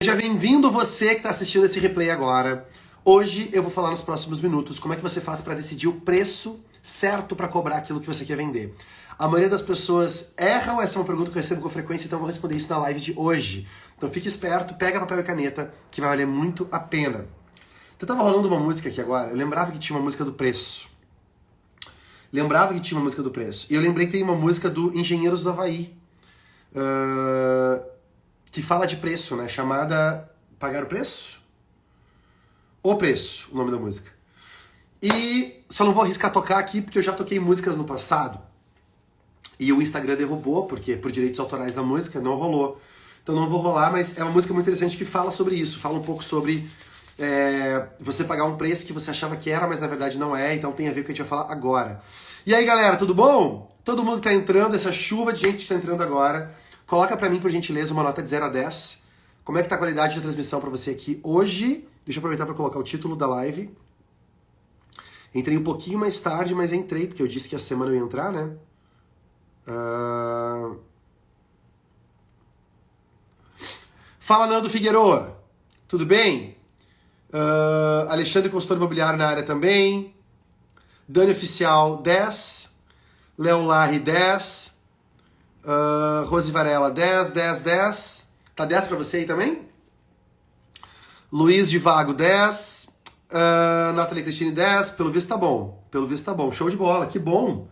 Seja bem-vindo você que está assistindo esse replay agora. Hoje eu vou falar nos próximos minutos como é que você faz para decidir o preço certo para cobrar aquilo que você quer vender. A maioria das pessoas erram, essa é uma pergunta que eu recebo com frequência, então eu vou responder isso na live de hoje. Então fique esperto, pega papel e caneta, que vai valer muito a pena. Então tava rolando uma música aqui agora, eu lembrava que tinha uma música do preço. E eu lembrei que tem uma música do Engenheiros do Havaí, que fala de preço, né? Chamada Pagar o Preço? O Preço, o nome da música. E só não vou arriscar tocar aqui, porque eu já toquei músicas no passado. E o Instagram derrubou, porque por direitos autorais da música não rolou. Então não vou rolar, mas é uma música muito interessante que fala sobre isso. Fala um pouco sobre você pagar um preço que você achava que era, mas na verdade não é. Então tem a ver com o que a gente vai falar agora. E aí, galera, tudo bom? Todo mundo que tá entrando, essa chuva de gente que tá entrando agora, coloca pra mim, por gentileza, uma nota de 0 a 10. Como é que tá a qualidade de transmissão pra você aqui hoje? Deixa eu aproveitar pra colocar o título da live. Entrei um pouquinho mais tarde, mas entrei, porque eu disse que a semana eu ia entrar, né? Fala, Nando Figueroa. Tudo bem? Alexandre, consultor imobiliário na área também. Dani Oficial, 10. Léo Larry, 10. Rose Varela, 10, 10, 10. Tá 10 pra você aí também? Luiz de Vago, 10. Nathalie Cristine, 10. Pelo visto tá bom. Show de bola. Que bom.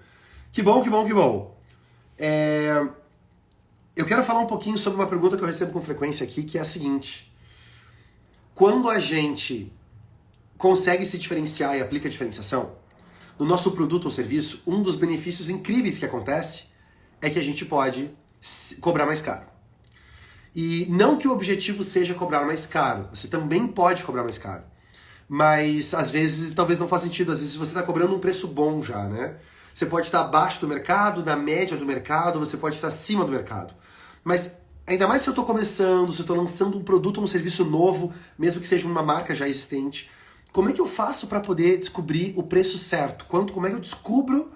Que bom. Eu quero falar um pouquinho sobre uma pergunta que eu recebo com frequência aqui, que é a seguinte. Quando a gente consegue se diferenciar e aplica a diferenciação, no nosso produto ou serviço, um dos benefícios incríveis que acontece é que a gente pode cobrar mais caro. E não que o objetivo seja cobrar mais caro, você também pode cobrar mais caro. Mas às vezes talvez não faça sentido, às vezes você está cobrando um preço bom já, né? Você pode estar abaixo do mercado, na média do mercado, você pode estar acima do mercado. Mas ainda mais se eu estou começando, se eu estou lançando um produto ou um serviço novo, mesmo que seja uma marca já existente, como é que eu faço para poder descobrir o preço certo? Como é que eu descubro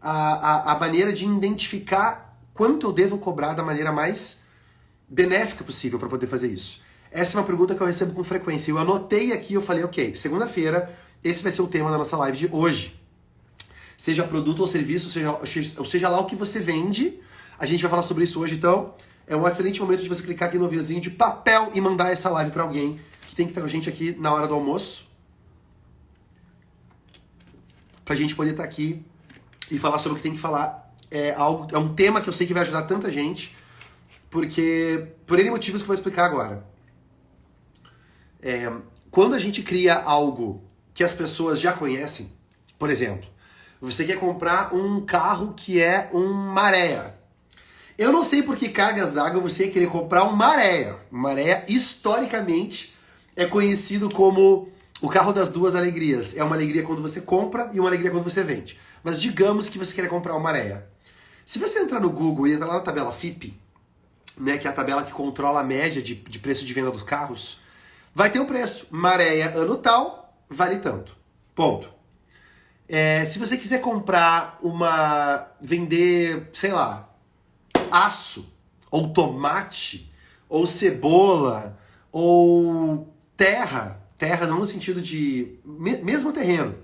a maneira de identificar quanto eu devo cobrar da maneira mais benéfica possível para poder fazer isso? Essa é uma pergunta que eu recebo com frequência. Eu anotei aqui, eu falei, ok, segunda-feira, esse vai ser o tema da nossa live de hoje. Seja produto ou serviço, seja lá o que você vende, a gente vai falar sobre isso hoje, então é um excelente momento de você clicar aqui no aviãozinho de papel e mandar essa live para alguém que tem que estar com a gente aqui na hora do almoço, pra gente poder estar aqui e falar sobre o que tem que falar. É um tema que eu sei que vai ajudar tanta gente, porque por N motivos que eu vou explicar agora. Quando a gente cria algo que as pessoas já conhecem, por exemplo, você quer comprar um carro que é um Marea. Eu não sei por que cargas d'água você ia querer comprar um Marea. O Marea, historicamente, é conhecido como o carro das duas alegrias. É uma alegria quando você compra e uma alegria quando você vende. Mas digamos que você quer comprar um Marea. Se você entrar no Google e entrar lá na tabela FIPE, né, que é a tabela que controla a média de preço de venda dos carros, vai ter um preço. Marea ano tal, vale tanto. Ponto. Se você quiser vender, sei lá, aço, ou tomate, ou cebola, ou terra não no sentido de mesmo terreno,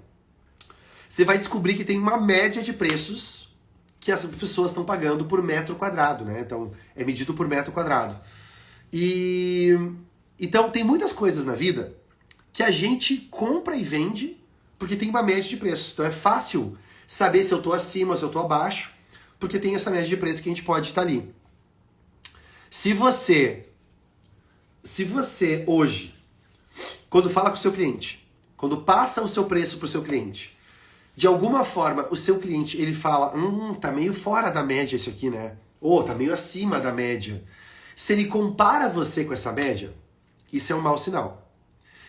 você vai descobrir que tem uma média de preços que as pessoas estão pagando por metro quadrado, né? Então, é medido por metro quadrado. Então, tem muitas coisas na vida que a gente compra e vende porque tem uma média de preços. Então, é fácil saber se eu estou acima ou se eu estou abaixo, porque tem essa média de preço que a gente pode estar ali. Se você hoje, quando fala com o seu cliente, quando passa o seu preço para o seu cliente, de alguma forma o seu cliente ele fala, tá meio fora da média isso aqui, né? Ou tá meio acima da média. Se ele compara você com essa média, isso é um mau sinal.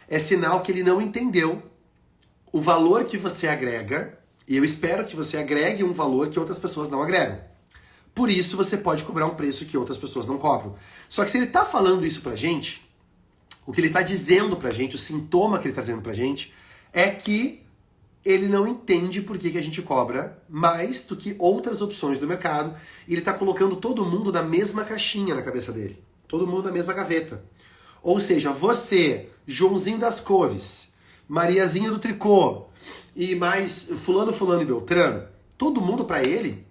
É sinal que ele não entendeu o valor que você agrega, e eu espero que você agregue um valor que outras pessoas não agregam. Por isso você pode cobrar um preço que outras pessoas não cobram. Só que se ele tá falando isso pra gente, o que ele tá dizendo pra gente, o sintoma que ele tá dizendo pra gente, é que ele não entende por que a gente cobra mais do que outras opções do mercado, e ele tá colocando todo mundo na mesma caixinha na cabeça dele. Todo mundo na mesma gaveta. Ou seja, você, Joãozinho das Couves, Mariazinha do Tricô e mais fulano, fulano e Beltrano, todo mundo para ele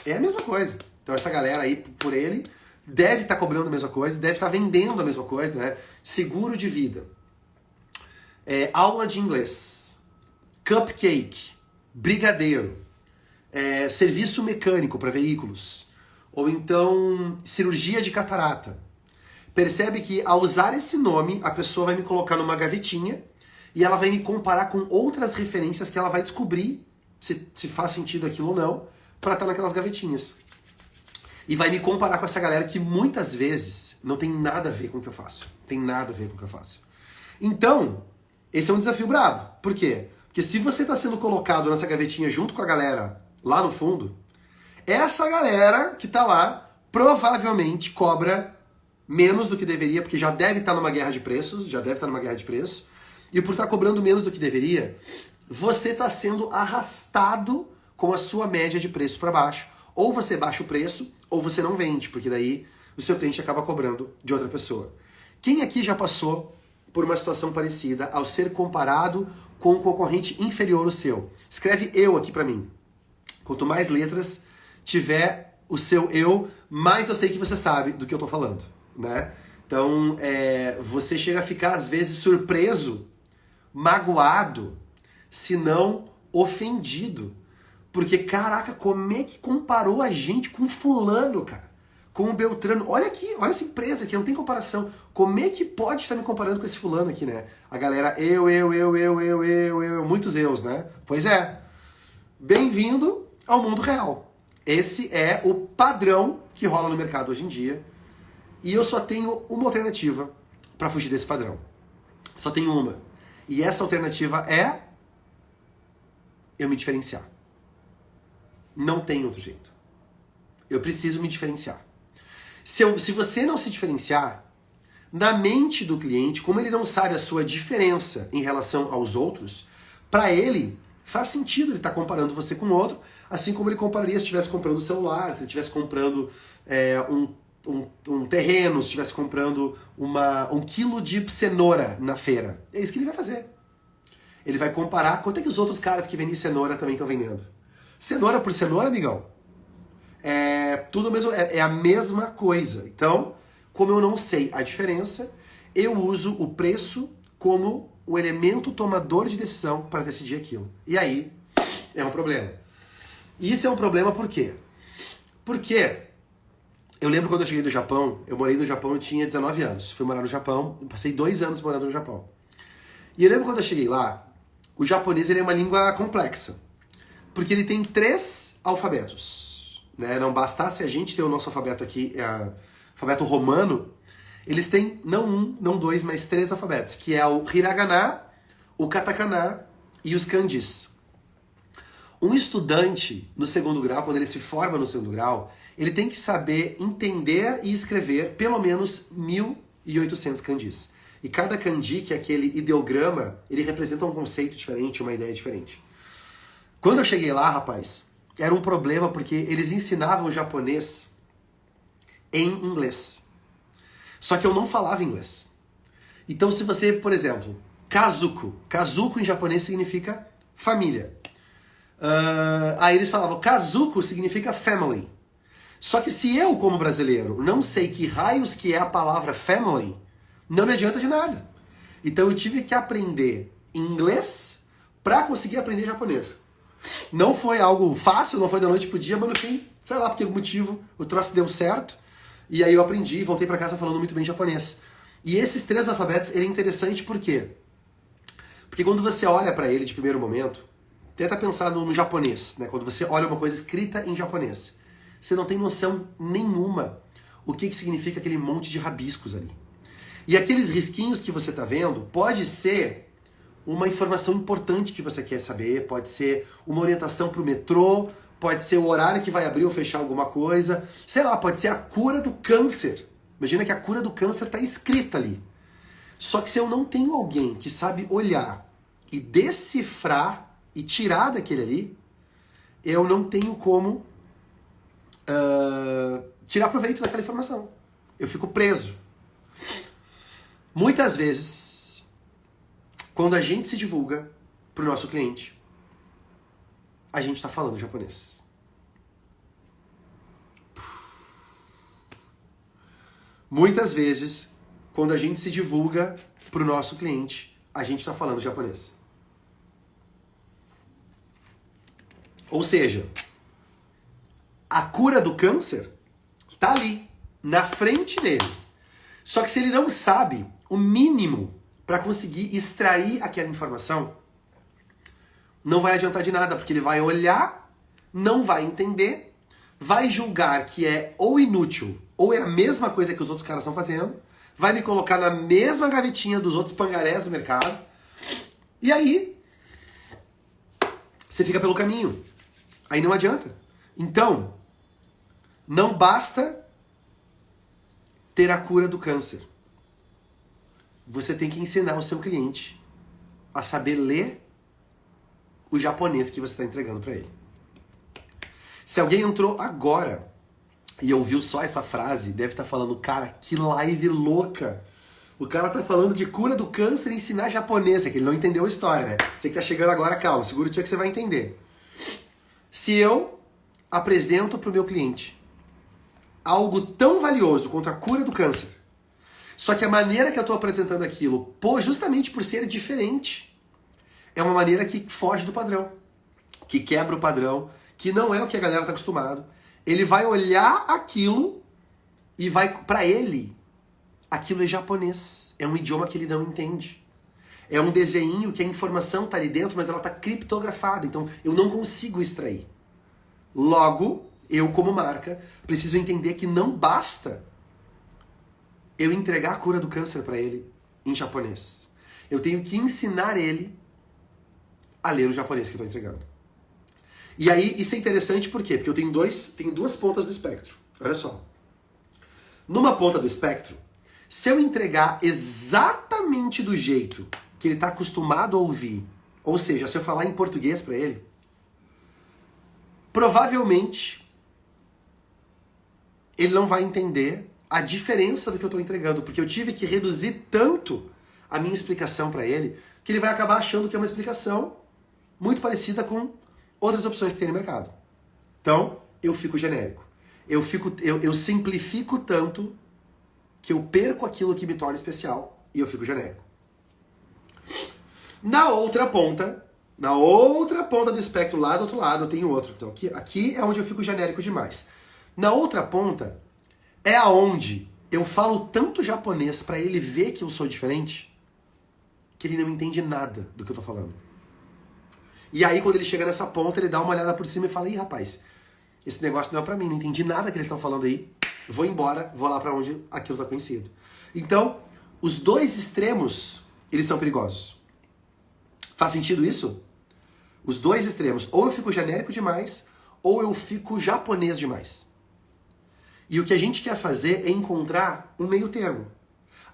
é a mesma coisa. Então essa galera aí, por ele, deve estar cobrando a mesma coisa, deve estar vendendo a mesma coisa, né? Seguro de vida, aula de inglês, cupcake, brigadeiro, serviço mecânico para veículos, ou então cirurgia de catarata. Percebe que ao usar esse nome, a pessoa vai me colocar numa gavetinha e ela vai me comparar com outras referências que ela vai descobrir se faz sentido aquilo ou não, para estar naquelas gavetinhas. E vai me comparar com essa galera que muitas vezes não tem nada a ver com o que eu faço. Tem nada a ver com o que eu faço. Então, esse é um desafio brabo. Por quê? Porque se você está sendo colocado nessa gavetinha junto com a galera lá no fundo, essa galera que está lá provavelmente cobra menos do que deveria, porque já deve estar numa guerra de preços, e por estar cobrando menos do que deveria, você está sendo arrastado com a sua média de preço para baixo. Ou você baixa o preço, ou você não vende, porque daí o seu cliente acaba cobrando de outra pessoa. Quem aqui já passou por uma situação parecida ao ser comparado com um concorrente inferior ao seu? Escreve eu aqui para mim. Quanto mais letras tiver o seu eu, mais eu sei que você sabe do que eu tô falando, né? Então, você chega a ficar às vezes surpreso, magoado, se não ofendido. Porque, caraca, como é que comparou a gente com fulano, cara? Com o Beltrano. Olha aqui, olha essa empresa aqui, não tem comparação. Como é que pode estar me comparando com esse fulano aqui, né? A galera, eu, muitos eus, né? Pois é. Bem-vindo ao mundo real. Esse é o padrão que rola no mercado hoje em dia. E eu só tenho uma alternativa para fugir desse padrão. Só tenho uma. E essa alternativa é eu me diferenciar. Não tem outro jeito. Eu preciso me diferenciar. Se você não se diferenciar, na mente do cliente, como ele não sabe a sua diferença em relação aos outros, para ele faz sentido ele estar comparando você com outro, assim como ele compararia se estivesse comprando um celular, se ele estivesse comprando um terreno, se estivesse comprando um quilo de cenoura na feira. É isso que ele vai fazer. Ele vai comparar quanto é que os outros caras que vendem cenoura também estão vendendo. Cenoura por cenoura, amigão, tudo mesmo, é a mesma coisa. Então, como eu não sei a diferença, eu uso o preço como o elemento tomador de decisão para decidir aquilo. E aí, é um problema. E isso é um problema por quê? Porque eu lembro quando eu cheguei do Japão, eu morei no Japão, eu tinha 19 anos. Fui morar no Japão, passei 2 anos morando no Japão. E eu lembro quando eu cheguei lá, o japonês ele é uma língua complexa. Porque ele tem 3 alfabetos, né? Não bastasse a gente ter o nosso alfabeto aqui, alfabeto romano, eles têm não 1, não 2, mas 3 alfabetos, que é o hiragana, o katakana e os kanjis. Um estudante no segundo grau, quando ele se forma no segundo grau, ele tem que saber entender e escrever pelo menos 1.800 kanjis. E cada kanji, que é aquele ideograma, ele representa um conceito diferente, uma ideia diferente. Quando eu cheguei lá, rapaz, era um problema porque eles ensinavam japonês em inglês. Só que eu não falava inglês. Então se você, por exemplo, kazuko. Kazuko em japonês significa família. Aí eles falavam, kazuko significa family. Só que se eu, como brasileiro, não sei que raios que é a palavra family, não me adianta de nada. Então eu tive que aprender inglês para conseguir aprender japonês. Não foi algo fácil, não foi da noite pro dia, mas no fim, sei lá por que motivo, o troço deu certo. E aí eu aprendi e voltei para casa falando muito bem japonês. E esses 3 alfabetos, ele é interessante por quê? Porque quando você olha para ele de primeiro momento, tenta pensar no japonês, né? Quando você olha uma coisa escrita em japonês, você não tem noção nenhuma o que significa aquele monte de rabiscos ali. E aqueles risquinhos que você está vendo pode ser uma informação importante que você quer saber, pode ser uma orientação para o metrô, pode ser o horário que vai abrir ou fechar alguma coisa, sei lá, pode ser a cura do câncer. Imagina que a cura do câncer está escrita ali. Só que se eu não tenho alguém que sabe olhar e decifrar e tirar daquele ali, eu não tenho como tirar proveito daquela informação. Eu fico preso. Muitas vezes, quando a gente se divulga pro nosso cliente, a gente tá falando japonês. Muitas vezes, quando a gente se divulga pro nosso cliente, a gente tá falando japonês. Ou seja, a cura do câncer tá ali, na frente dele. Só que se ele não sabe o mínimo para conseguir extrair aquela informação, não vai adiantar de nada, porque ele vai olhar, não vai entender, vai julgar que é ou inútil, ou é a mesma coisa que os outros caras estão fazendo, vai me colocar na mesma gavetinha dos outros pangarés do mercado, e aí você fica pelo caminho. Aí não adianta. Então, não basta ter a cura do câncer. Você tem que ensinar o seu cliente a saber ler o japonês que você está entregando para ele. Se alguém entrou agora e ouviu só essa frase, deve estar falando, cara, que live louca. O cara tá falando de cura do câncer e ensinar japonês, é que ele não entendeu a história, né? Você que tá chegando agora, calma, segura o dia que você vai entender. Se eu apresento para o meu cliente algo tão valioso quanto a cura do câncer, só que a maneira que eu estou apresentando aquilo, justamente por ser diferente, é uma maneira que foge do padrão, que quebra o padrão, que não é o que a galera está acostumado. Ele vai olhar aquilo e vai, para ele, aquilo é japonês, é um idioma que ele não entende. É um desenho que a informação está ali dentro, mas ela está criptografada, então eu não consigo extrair. Logo, eu como marca, preciso entender que não basta eu entregar a cura do câncer para ele em japonês. Eu tenho que ensinar ele a ler o japonês que eu estou entregando. E aí, isso é interessante por quê? Porque eu tenho duas pontas do espectro. Olha só. Numa ponta do espectro, se eu entregar exatamente do jeito que ele está acostumado a ouvir, ou seja, se eu falar em português para ele, provavelmente ele não vai entender a diferença do que eu estou entregando, porque eu tive que reduzir tanto a minha explicação para ele, que ele vai acabar achando que é uma explicação muito parecida com outras opções que tem no mercado. Então, eu fico genérico. Eu simplifico tanto que eu perco aquilo que me torna especial e eu fico genérico. Na outra ponta do espectro, lá do outro lado, eu tenho outro. Então, aqui é onde eu fico genérico demais. Na outra ponta, é aonde eu falo tanto japonês para ele ver que eu sou diferente, que ele não entende nada do que eu tô falando. E aí, quando ele chega nessa ponta, ele dá uma olhada por cima e fala, ih, rapaz, esse negócio não é pra mim, não entendi nada que eles estão falando aí, vou embora, vou lá pra onde aquilo tá conhecido. Então, os dois extremos, eles são perigosos. Faz sentido isso? Os dois extremos, ou eu fico genérico demais, ou eu fico japonês demais. E o que a gente quer fazer é encontrar um meio termo,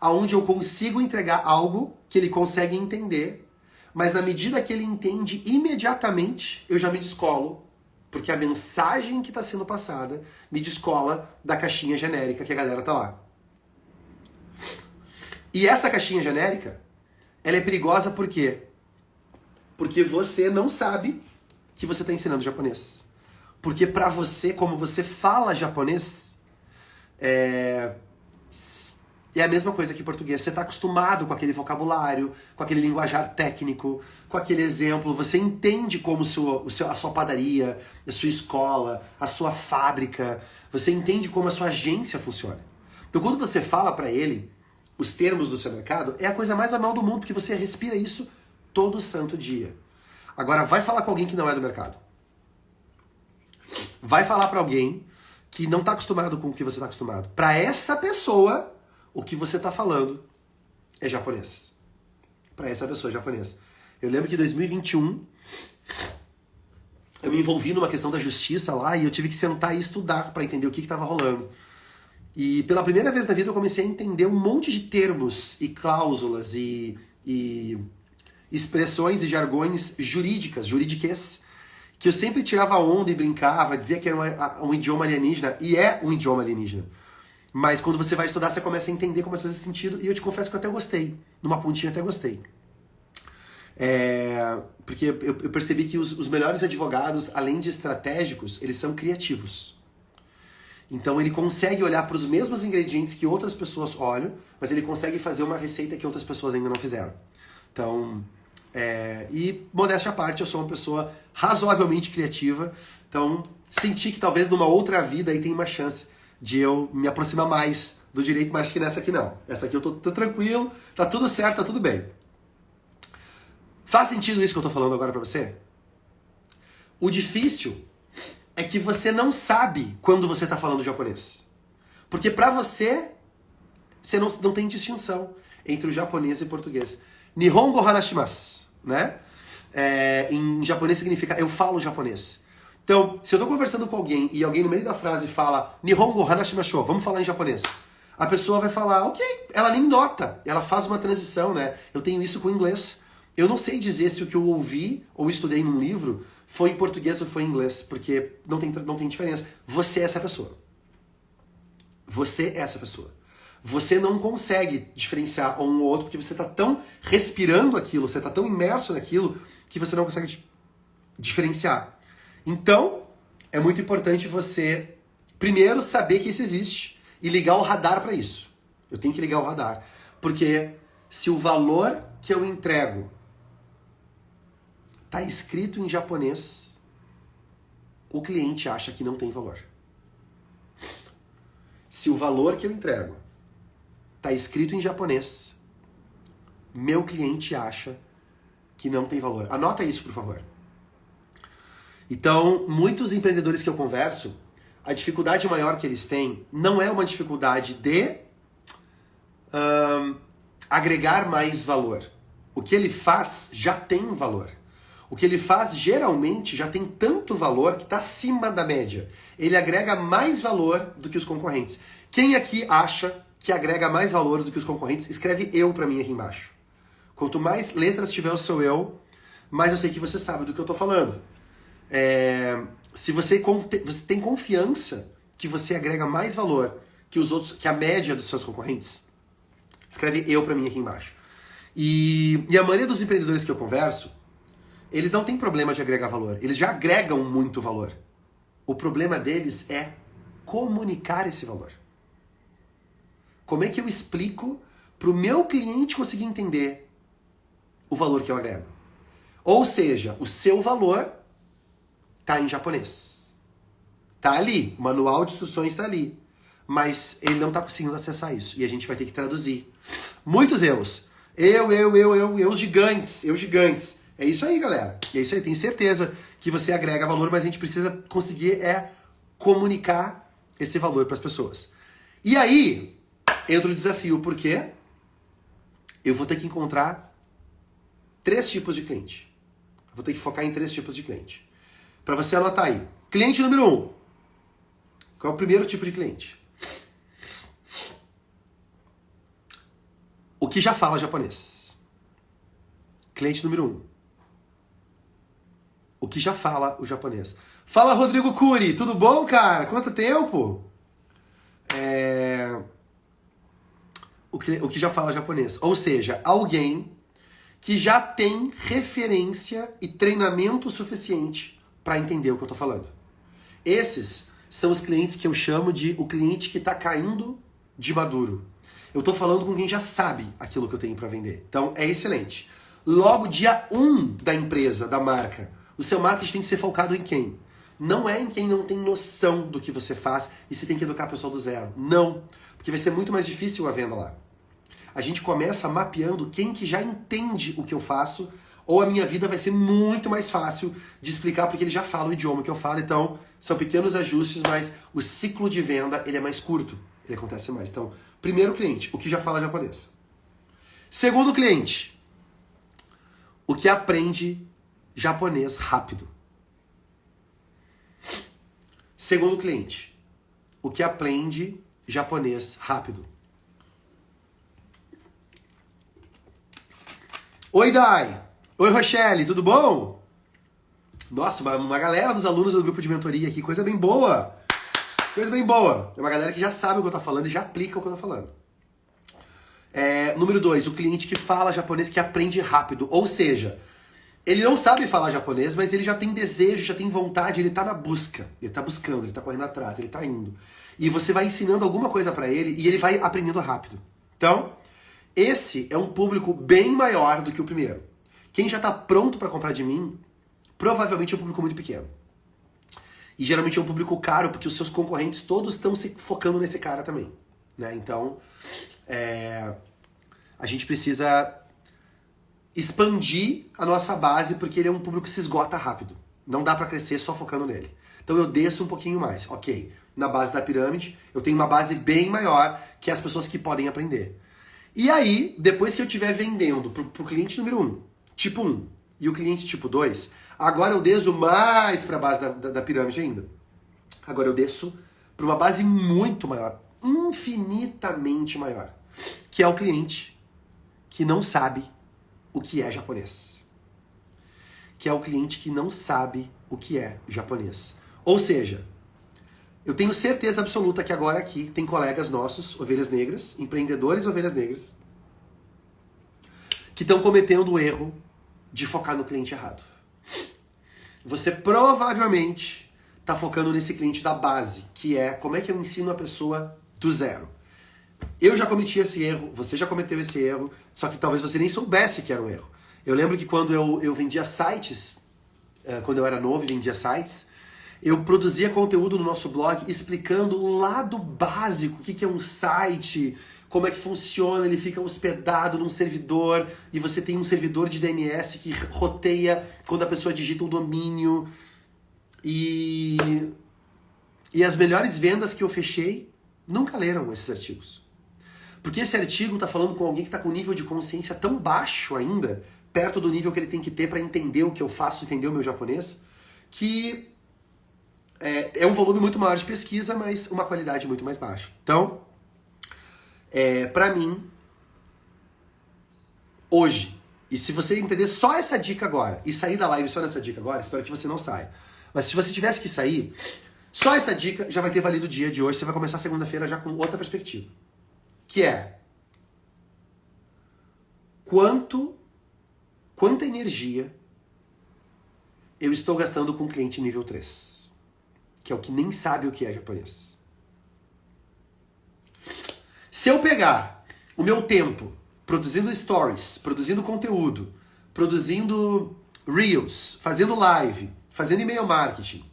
aonde eu consigo entregar algo que ele consegue entender, mas na medida que ele entende imediatamente, eu já me descolo, porque a mensagem que está sendo passada me descola da caixinha genérica que a galera tá lá. E essa caixinha genérica, ela é perigosa por quê? Porque você não sabe que você está ensinando japonês. Porque para você, como você fala japonês, é a mesma coisa que português. Você está acostumado com aquele vocabulário, com aquele linguajar técnico, com aquele exemplo. Você entende como a sua padaria, a sua escola, a sua fábrica. Você entende como a sua agência funciona. Então, quando você fala para ele os termos do seu mercado, é a coisa mais normal do mundo, porque você respira isso todo santo dia. Agora, vai falar com alguém que não é do mercado. Vai falar para alguém que não está acostumado com o que você está acostumado. Para essa pessoa, o que você está falando é japonês. Para essa pessoa é japonês. Eu lembro que em 2021, eu me envolvi numa questão da justiça lá e eu tive que sentar e estudar para entender o que estava rolando. E pela primeira vez na vida eu comecei a entender um monte de termos e cláusulas e expressões e jargões juridiquês, que eu sempre tirava onda e brincava, dizia que era um idioma alienígena, e é um idioma alienígena. Mas quando você vai estudar, você começa a entender, começa a fazer sentido, e eu te confesso que eu até gostei. Numa pontinha até gostei. Porque eu percebi que os melhores advogados, além de estratégicos, eles são criativos. Então ele consegue olhar para os mesmos ingredientes que outras pessoas olham, mas ele consegue fazer uma receita que outras pessoas ainda não fizeram. Então, e modéstia à parte, eu sou uma pessoa razoavelmente criativa, então senti que talvez numa outra vida aí tem uma chance de eu me aproximar mais do direito, mas acho que nessa aqui não. Essa aqui eu tô tranquilo, tá tudo certo, tá tudo bem. Faz sentido isso que eu tô falando agora pra você? O difícil é que você não sabe quando você tá falando japonês. Porque pra você não tem distinção entre o japonês e o português. Nihongo hanashimasu, né? Em japonês significa eu falo japonês. Então, se eu tô conversando com alguém e alguém no meio da frase fala Nihongo hanashimasho, vamos falar em japonês. A pessoa vai falar, ok, ela nem nota, ela faz uma transição, né? Eu tenho isso com o inglês. Eu não sei dizer se o que eu ouvi ou estudei num livro foi em português ou foi em inglês, porque não tem diferença. Você é essa pessoa. Você é essa pessoa. Você não consegue diferenciar um ou outro porque você está tão respirando aquilo, você está tão imerso naquilo que você não consegue diferenciar. Então, é muito importante você, primeiro, saber que isso existe e ligar o radar para isso. Eu tenho que ligar o radar. Porque se o valor que eu entrego está escrito em japonês, o cliente acha que não tem valor. Se o valor que eu entrego está escrito em japonês, meu cliente acha que não tem valor. Anota isso, por favor. Então, muitos empreendedores que eu converso, a dificuldade maior que eles têm não é uma dificuldade de agregar mais valor. O que ele faz já tem valor. O que ele faz geralmente já tem tanto valor que está acima da média. Ele agrega mais valor do que os concorrentes. Quem aqui acha que agrega mais valor do que os concorrentes, escreve eu para mim aqui embaixo. Quanto mais letras tiver o seu eu, mais eu sei que você sabe do que eu estou falando. Se você tem confiança que você agrega mais valor que os outros, que a média dos seus concorrentes, escreve eu para mim aqui embaixo. E a maioria dos empreendedores que eu converso, eles não têm problema de agregar valor. Eles já agregam muito valor. O problema deles é comunicar esse valor. Como é que eu explico para o meu cliente conseguir entender o valor que eu agrego? Ou seja, o seu valor está em japonês. Está ali, o manual de instruções está ali. Mas ele não está conseguindo acessar isso. E a gente vai ter que traduzir. Muitos eus. Eu gigantes. É isso aí, galera. É isso aí. Tenho certeza que você agrega valor, mas a gente precisa conseguir comunicar esse valor para as pessoas. E aí, entra o desafio, porque eu vou ter que encontrar 3 tipos de cliente. Eu vou ter que focar em 3 tipos de cliente. Para você anotar aí. Cliente número 1. Qual é o primeiro tipo de cliente? O que já fala japonês. Cliente número 1. O que já fala o japonês. Fala, Rodrigo Cury. Tudo bom, cara? Quanto tempo? O que já fala japonês. Ou seja, alguém que já tem referência e treinamento suficiente para entender o que eu estou falando. Esses são os clientes que eu chamo de o cliente que está caindo de maduro. Eu estou falando com quem já sabe aquilo que eu tenho para vender. Então, é excelente. Logo, dia 1 da empresa, da marca, o seu marketing tem que ser focado em quem? Não é em quem não tem noção do que você faz e você tem que educar a pessoa do zero. Não, porque vai ser muito mais difícil a venda lá. A gente começa mapeando quem que já entende o que eu faço, ou a minha vida vai ser muito mais fácil de explicar porque ele já fala o idioma que eu falo. Então, são pequenos ajustes, mas o ciclo de venda ele é mais curto, ele acontece mais. Então, primeiro cliente, o que já fala japonês. Segundo cliente, o que aprende japonês rápido. Segundo cliente, o que aprende japonês rápido. Oi, Dai! Oi, Rochelle, tudo bom? Nossa, uma galera dos alunos do grupo de mentoria aqui, coisa bem boa! Coisa bem boa. É uma galera que já sabe o que eu tô falando e já aplica o que eu tô falando. Número 2, o cliente que fala japonês que aprende rápido. Ou seja, ele não sabe falar japonês, mas ele já tem desejo, já tem vontade, ele tá na busca. Ele tá buscando, ele tá correndo atrás, ele tá indo. E você vai ensinando alguma coisa pra ele e ele vai aprendendo rápido. Então, esse é um público bem maior do que o primeiro. Quem já tá pronto pra comprar de mim, provavelmente é um público muito pequeno. E geralmente é um público caro, porque os seus concorrentes todos estão se focando nesse cara também. Né? Então, a gente precisa expandir a nossa base, porque ele é um público que se esgota rápido. Não dá pra crescer só focando nele. Então eu desço um pouquinho mais. Ok, na base da pirâmide, eu tenho uma base bem maior, que é as pessoas que podem aprender. E aí, depois que eu estiver vendendo pro cliente número 1, tipo 1, e o cliente tipo 2, agora eu desço mais para a base da pirâmide ainda. Agora eu desço para uma base muito maior, infinitamente maior, que é o cliente que não sabe o que é japonês. Que é o cliente que não sabe o que é japonês. Ou seja, eu tenho certeza absoluta que agora aqui tem colegas nossos, ovelhas negras, empreendedores ovelhas negras, que estão cometendo o erro de focar no cliente errado. Você provavelmente está focando nesse cliente da base, que é como é que eu ensino a pessoa do zero. Eu já cometi esse erro, você já cometeu esse erro, só que talvez você nem soubesse que era um erro. Eu lembro que quando eu vendia sites, quando eu era novo e vendia sites, eu produzia conteúdo no nosso blog explicando o lado básico, o que é um site, como é que funciona, ele fica hospedado num servidor e você tem um servidor de DNS que roteia quando a pessoa digita um domínio. E as melhores vendas que eu fechei nunca leram esses artigos. Porque esse artigo está falando com alguém que está com um nível de consciência tão baixo ainda, perto do nível que ele tem que ter para entender o que eu faço, entender o meu japonês, que é um volume muito maior de pesquisa, mas uma qualidade muito mais baixa. Então, pra mim, hoje, e se você entender só essa dica agora, e sair da live só nessa dica agora, espero que você não saia, mas se você tivesse que sair, só essa dica já vai ter valido o dia de hoje, você vai começar segunda-feira já com outra perspectiva. Que é, quanta energia eu estou gastando com um cliente nível 3, que é o que nem sabe o que é japonês. Se eu pegar o meu tempo produzindo stories, produzindo conteúdo, produzindo reels, fazendo live, fazendo e-mail marketing,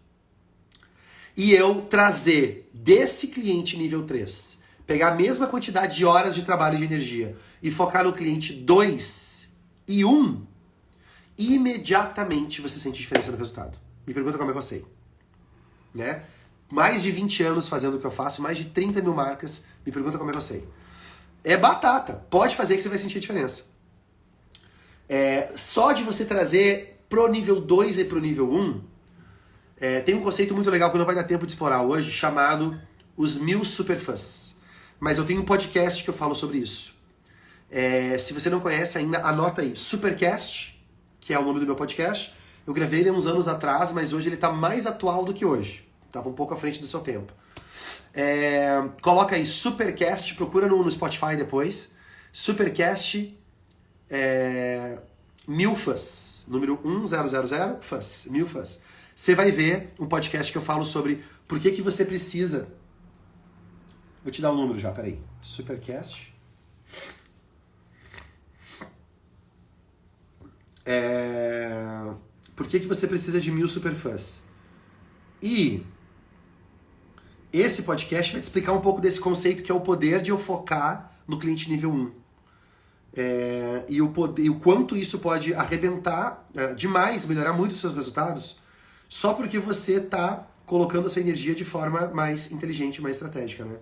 e eu trazer desse cliente nível 3, pegar a mesma quantidade de horas de trabalho e de energia e focar no cliente 2 e 1, imediatamente você sente diferença no resultado. Me pergunta como é que eu sei. Né? Mais de 20 anos fazendo o que eu faço, mais de 30 mil marcas, me pergunta como é que eu sei. É batata, pode fazer que você vai sentir a diferença. Só de você trazer pro nível 2 e pro nível 1, tem um conceito muito legal que não vai dar tempo de explorar hoje, chamado os 1000 superfãs. Mas eu tenho um podcast que eu falo sobre isso. Se você não conhece ainda, anota aí, Supercast, que é o nome do meu podcast. Eu gravei ele há uns anos atrás, mas hoje ele está mais atual do que hoje. Estava um pouco à frente do seu tempo. Coloca aí Supercast, procura no Spotify depois. Supercast 1000 fãs, número 1000 fãs, 1000 fãs. Você vai ver um podcast que eu falo sobre por que você precisa. Vou te dar o número já, peraí. Supercast. Por que você precisa de 1000 superfãs? E esse podcast vai te explicar um pouco desse conceito que é o poder de eu focar no cliente nível 1. E o quanto isso pode arrebentar demais, melhorar muito os seus resultados, só porque você está colocando a sua energia de forma mais inteligente, mais estratégica, né?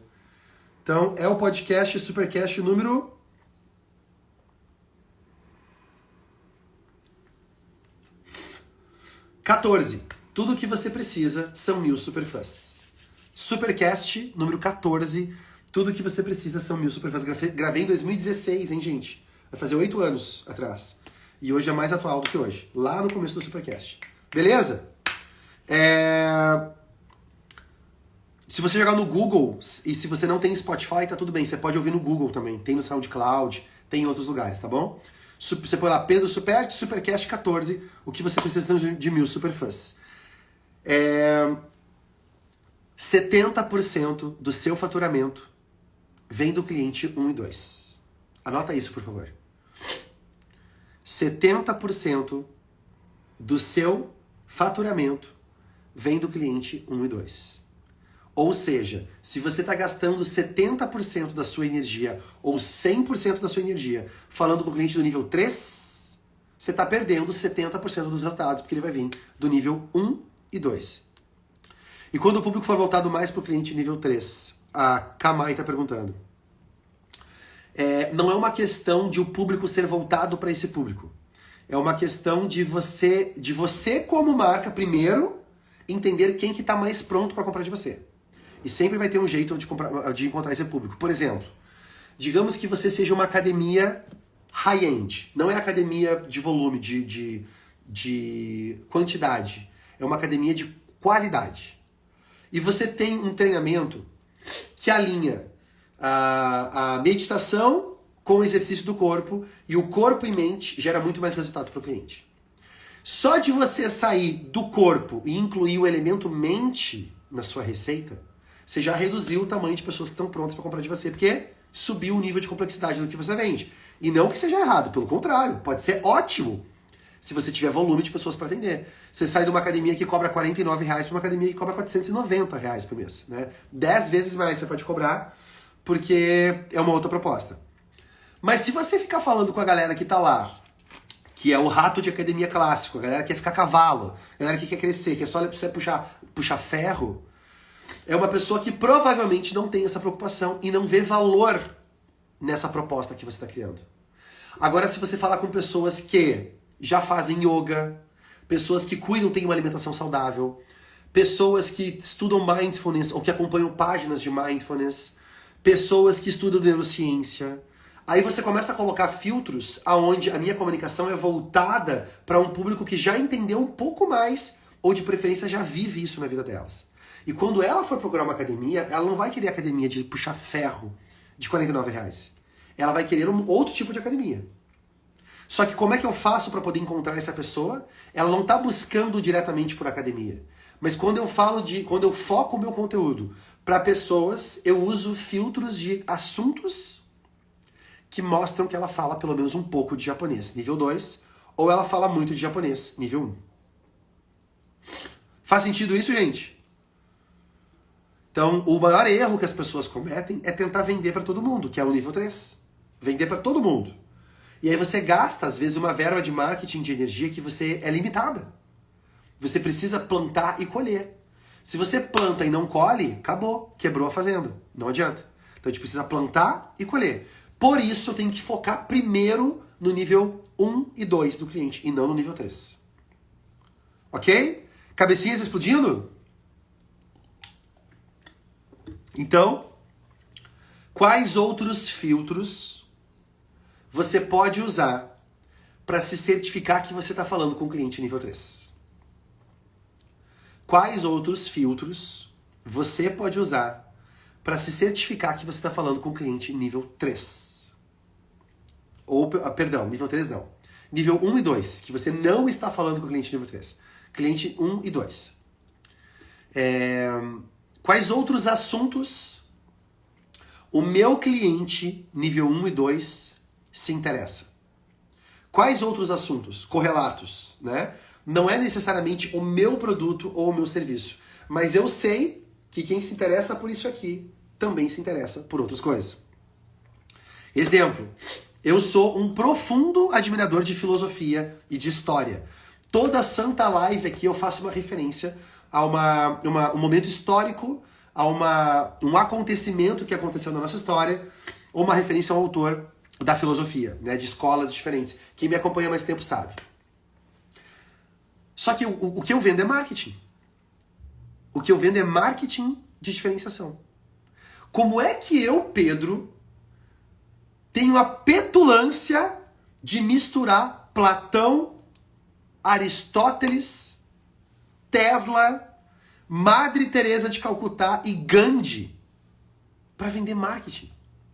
Então, é o podcast Supercast número 14. Tudo o que você precisa são 1000 superfãs. Supercast número 14. Tudo o que você precisa são 1000 superfãs. Gravei em 2016, hein, gente? Vai fazer 8 anos atrás. E hoje é mais atual do que hoje. Lá no começo do Supercast. Beleza? Se você jogar no Google, e se você não tem Spotify, tá tudo bem, você pode ouvir no Google também, tem no SoundCloud, tem em outros lugares, tá bom? Você põe lá Pedro Superti, Supercast 14, o que você precisa de 1000 Superfãs. 70% do seu faturamento vem do cliente 1 e 2. Anota isso, por favor. 70% do seu faturamento vem do cliente 1 e 2. Ou seja, se você está gastando 70% da sua energia ou 100% da sua energia falando com o cliente do nível 3, você está perdendo 70% dos resultados, porque ele vai vir do nível 1 e 2. E quando o público for voltado mais para o cliente nível 3, a Kamai está perguntando, não é uma questão de o público ser voltado para esse público. É uma questão de você como marca, primeiro, entender quem que está mais pronto para comprar de você. E sempre vai ter um jeito de encontrar esse público. Por exemplo, digamos que você seja uma academia high-end. Não é academia de volume, de quantidade. É uma academia de qualidade. E você tem um treinamento que alinha a meditação com o exercício do corpo, e o corpo e mente gera muito mais resultado para o cliente. Só de você sair do corpo e incluir o elemento mente na sua receita, você já reduziu o tamanho de pessoas que estão prontas para comprar de você, porque subiu o nível de complexidade do que você vende. E não que seja errado, pelo contrário, pode ser ótimo se você tiver volume de pessoas para atender. Você sai de uma academia que cobra R$49 para uma academia que cobra R$490 por mês. Né? 10 vezes mais você pode cobrar, porque é uma outra proposta. Mas se você ficar falando com a galera que tá lá, que é o rato de academia clássico, a galera que quer ficar cavalo, a galera que quer crescer, que é só você puxar ferro, é uma pessoa que provavelmente não tem essa preocupação e não vê valor nessa proposta que você está criando. Agora, se você falar com pessoas que já fazem yoga, pessoas que cuidam, têm uma alimentação saudável, pessoas que estudam mindfulness ou que acompanham páginas de mindfulness, pessoas que estudam neurociência, aí você começa a colocar filtros aonde a minha comunicação é voltada para um público que já entendeu um pouco mais ou de preferência já vive isso na vida delas. E quando ela for procurar uma academia, ela não vai querer academia de puxar ferro de R$49. Ela vai querer um outro tipo de academia. Só que como é que eu faço para poder encontrar essa pessoa? Ela não está buscando diretamente por academia. Mas quando eu foco o meu conteúdo para pessoas, eu uso filtros de assuntos que mostram que ela fala pelo menos um pouco de japonês, nível 2, ou ela fala muito de japonês, nível 1. Faz sentido isso, gente? Então, o maior erro que as pessoas cometem é tentar vender para todo mundo, que é o nível 3. Vender para todo mundo. E aí você gasta, às vezes, uma verba de marketing de energia que você é limitada. Você precisa plantar e colher. Se você planta e não colhe, acabou, quebrou a fazenda. Não adianta. Então a gente precisa plantar e colher. Por isso, tem que focar primeiro no nível 1 e 2 do cliente, e não no nível 3. Ok? Cabecinhas explodindo? Então, quais outros filtros você pode usar para se certificar que você está falando com o cliente nível 3? Quais outros filtros você pode usar para se certificar que você está falando com o cliente nível 3? Perdão, nível 3 não. Nível 1 e 2, que você não está falando com o cliente nível 3. Cliente 1 e 2. Quais outros assuntos o meu cliente nível 1 e 2 se interessa? Quais outros assuntos correlatos, né? Não é necessariamente o meu produto ou o meu serviço, mas eu sei que quem se interessa por isso aqui também se interessa por outras coisas. Exemplo, eu sou um profundo admirador de filosofia e de história. Toda santa live aqui eu faço uma referência a um momento histórico, a um acontecimento que aconteceu na nossa história, ou uma referência ao autor da filosofia, né, de escolas diferentes. Quem me acompanha há mais tempo sabe. Só que o que eu vendo é marketing. O que eu vendo é marketing de diferenciação. Como é que eu, Pedro, tenho a petulância de misturar Platão, Aristóteles, Tesla, Madre Teresa de Calcutá e Gandhi para vender marketing.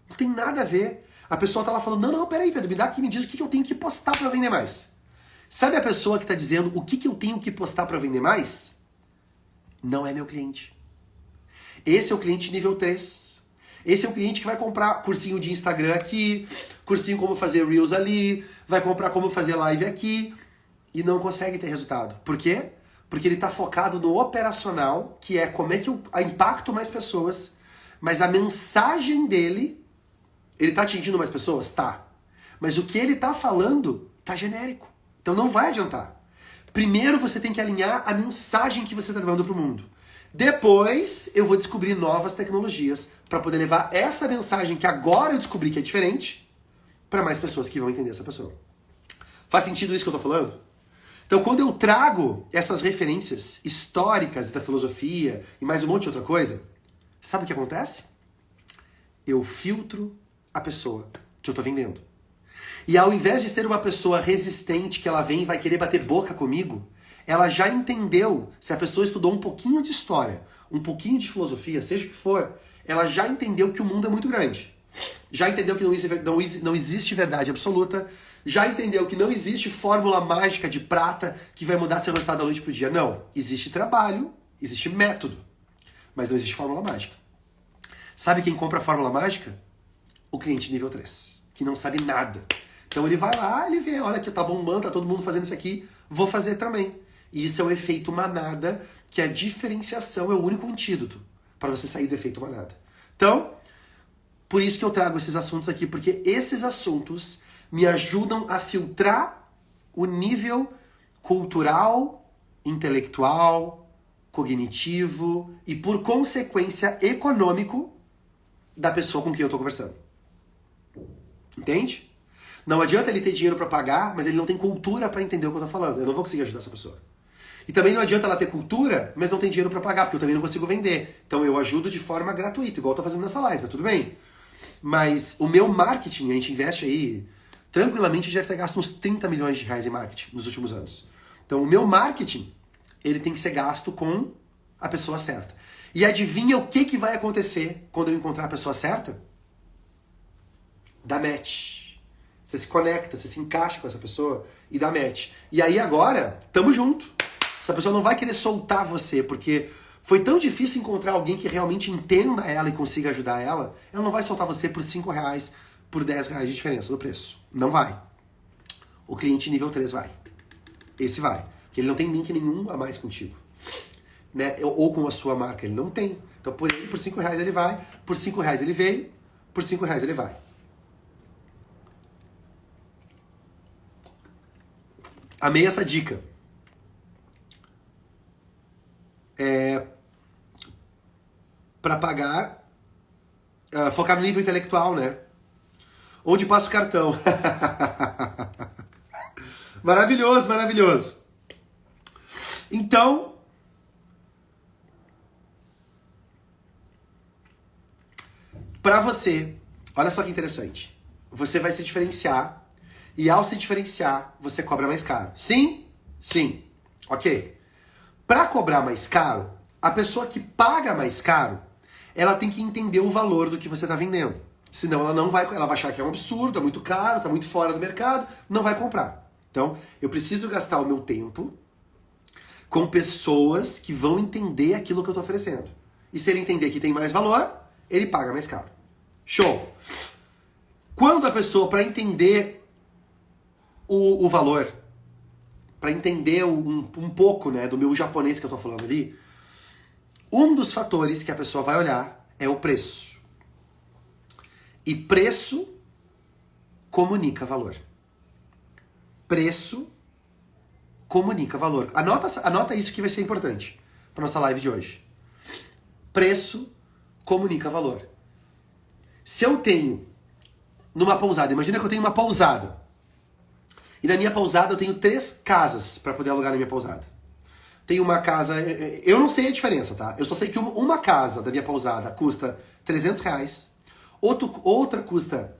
Não tem nada a ver. A pessoa tá lá falando, não, peraí, Pedro, me dá aqui, me diz o que eu tenho que postar para vender mais. Sabe a pessoa que tá dizendo o que eu tenho que postar para vender mais? Não é meu cliente. Esse é o cliente nível 3. Esse é o cliente que vai comprar cursinho de Instagram aqui, cursinho como fazer Reels ali, vai comprar como fazer live aqui e não consegue ter resultado. Por quê? Porque ele tá focado no operacional, que é como é que eu impacto mais pessoas, mas a mensagem dele, ele tá atingindo mais pessoas? Tá. Mas o que ele tá falando tá genérico. Então não vai adiantar. Primeiro você tem que alinhar a mensagem que você tá levando pro mundo. Depois eu vou descobrir novas tecnologias para poder levar essa mensagem que agora eu descobri que é diferente para mais pessoas que vão entender essa pessoa. Faz sentido isso que eu tô falando? Então quando eu trago essas referências históricas da filosofia e mais um monte de outra coisa, sabe o que acontece? Eu filtro a pessoa que eu tô vendendo. E ao invés de ser uma pessoa resistente que ela vem e vai querer bater boca comigo, ela já entendeu, se a pessoa estudou um pouquinho de história, um pouquinho de filosofia, seja o que for, ela já entendeu que o mundo é muito grande. Já entendeu que não existe verdade absoluta. Já entendeu que não existe fórmula mágica de prata que vai mudar seu resultado da noite pro dia. Não. Existe trabalho, existe método, mas não existe fórmula mágica. Sabe quem compra a fórmula mágica? O cliente nível 3, que não sabe nada. Então ele vai lá, ele vê, olha que tá bombando, tá todo mundo fazendo isso aqui, vou fazer também. E isso é o efeito manada, que a diferenciação é o único antídoto para você sair do efeito manada. Então, por isso que eu trago esses assuntos aqui, porque esses assuntos me ajudam a filtrar o nível cultural, intelectual, cognitivo e, por consequência, econômico da pessoa com quem eu estou conversando. Entende? Não adianta ele ter dinheiro para pagar, mas ele não tem cultura para entender o que eu estou falando. Eu não vou conseguir ajudar essa pessoa. E também não adianta ela ter cultura, mas não tem dinheiro para pagar, porque eu também não consigo vender. Então eu ajudo de forma gratuita, igual eu tô fazendo nessa live, tá tudo bem? Mas o meu marketing, a gente investe aí, tranquilamente, já deve ter gasto uns 30 milhões de reais em marketing nos últimos anos. Então o meu marketing, ele tem que ser gasto com a pessoa certa. E adivinha o que vai acontecer quando eu encontrar a pessoa certa? Dá match. Você se conecta, você se encaixa com essa pessoa e dá match. E aí agora, tamo junto. Essa pessoa não vai querer soltar você, porque foi tão difícil encontrar alguém que realmente entenda ela e consiga ajudar ela. Ela não vai soltar você por 5 reais, por 10 reais de diferença no preço. Não vai. O cliente nível 3 vai. Esse vai. Porque ele não tem link nenhum a mais contigo. Né? Ou com a sua marca. Ele não tem. Então por 5 reais ele vai, por 5 reais ele veio, por 5 reais ele vai. Amei essa dica. Para pagar, focar no nível intelectual, né? Onde passa o cartão. Maravilhoso, maravilhoso. Então, para você, olha só que interessante. Você vai se diferenciar e ao se diferenciar, você cobra mais caro. Sim? Sim. Ok. Para cobrar mais caro, a pessoa que paga mais caro, ela tem que entender o valor do que você está vendendo. Senão ela vai achar que é um absurdo, é muito caro, está muito fora do mercado, não vai comprar. Então, eu preciso gastar o meu tempo com pessoas que vão entender aquilo que eu estou oferecendo. E se ele entender que tem mais valor, ele paga mais caro. Show! Quando a pessoa, para entender o valor, para entender um pouco, né, do meu japonês que eu estou falando ali, um dos fatores que a pessoa vai olhar é o preço. E preço comunica valor. Preço comunica valor. Anota isso que vai ser importante para nossa live de hoje. Preço comunica valor. Se eu tenho numa pousada, imagina que eu tenho uma pousada. E na minha pousada eu tenho 3 casas para poder alugar na minha pousada. Tem uma casa, eu não sei a diferença, tá? Eu só sei que uma casa da minha pousada custa 300 reais, outra custa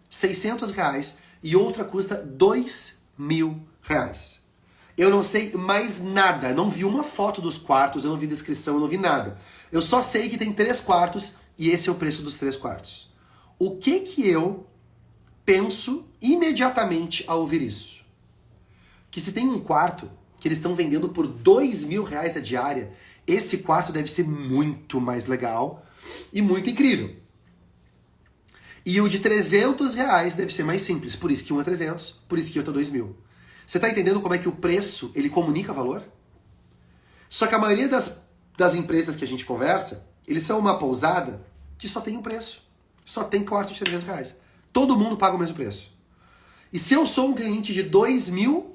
600 reais e outra custa 2.000 reais. Eu não sei mais nada. Não vi uma foto dos quartos, eu não vi descrição, eu não vi nada. Eu só sei que tem 3 quartos e esse é o preço dos 3 quartos. O que eu penso imediatamente ao ouvir isso? Que se tem um quarto que eles estão vendendo por R$2.000 a diária, esse quarto deve ser muito mais legal e muito incrível. E o de R$300 deve ser mais simples, por isso que um é 300, por isso que outro é 2.000. Você tá entendendo como é que o preço, ele comunica valor? Só que a maioria das empresas que a gente conversa, eles são uma pousada que só tem um preço. Só tem quarto de R$300. Todo mundo paga o mesmo preço. E se eu sou um cliente de 2.000,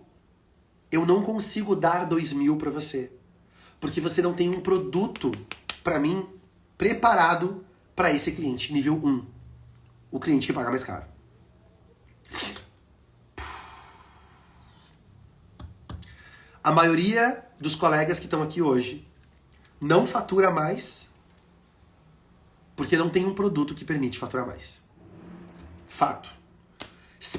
eu não consigo dar 2.000 para você. Porque você não tem um produto, para mim, preparado para esse cliente, nível 1. O cliente que paga mais caro. A maioria dos colegas que estão aqui hoje não fatura mais porque não tem um produto que permite faturar mais. Fato.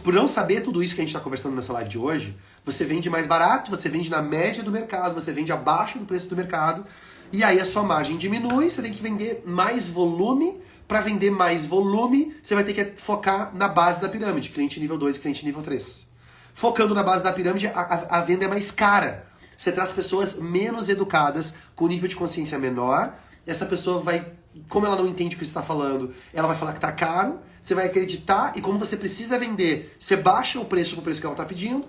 Por não saber tudo isso que a gente está conversando nessa live de hoje, você vende mais barato, você vende na média do mercado, você vende abaixo do preço do mercado, e aí a sua margem diminui, você tem que vender mais volume. Para vender mais volume, você vai ter que focar na base da pirâmide, cliente nível 2 e cliente nível 3. Focando na base da pirâmide, a venda é mais cara. Você traz pessoas menos educadas, com nível de consciência menor, essa pessoa vai, como ela não entende o que você está falando, ela vai falar que está caro, você vai acreditar, e como você precisa vender, você baixa o preço com o preço que ela está pedindo,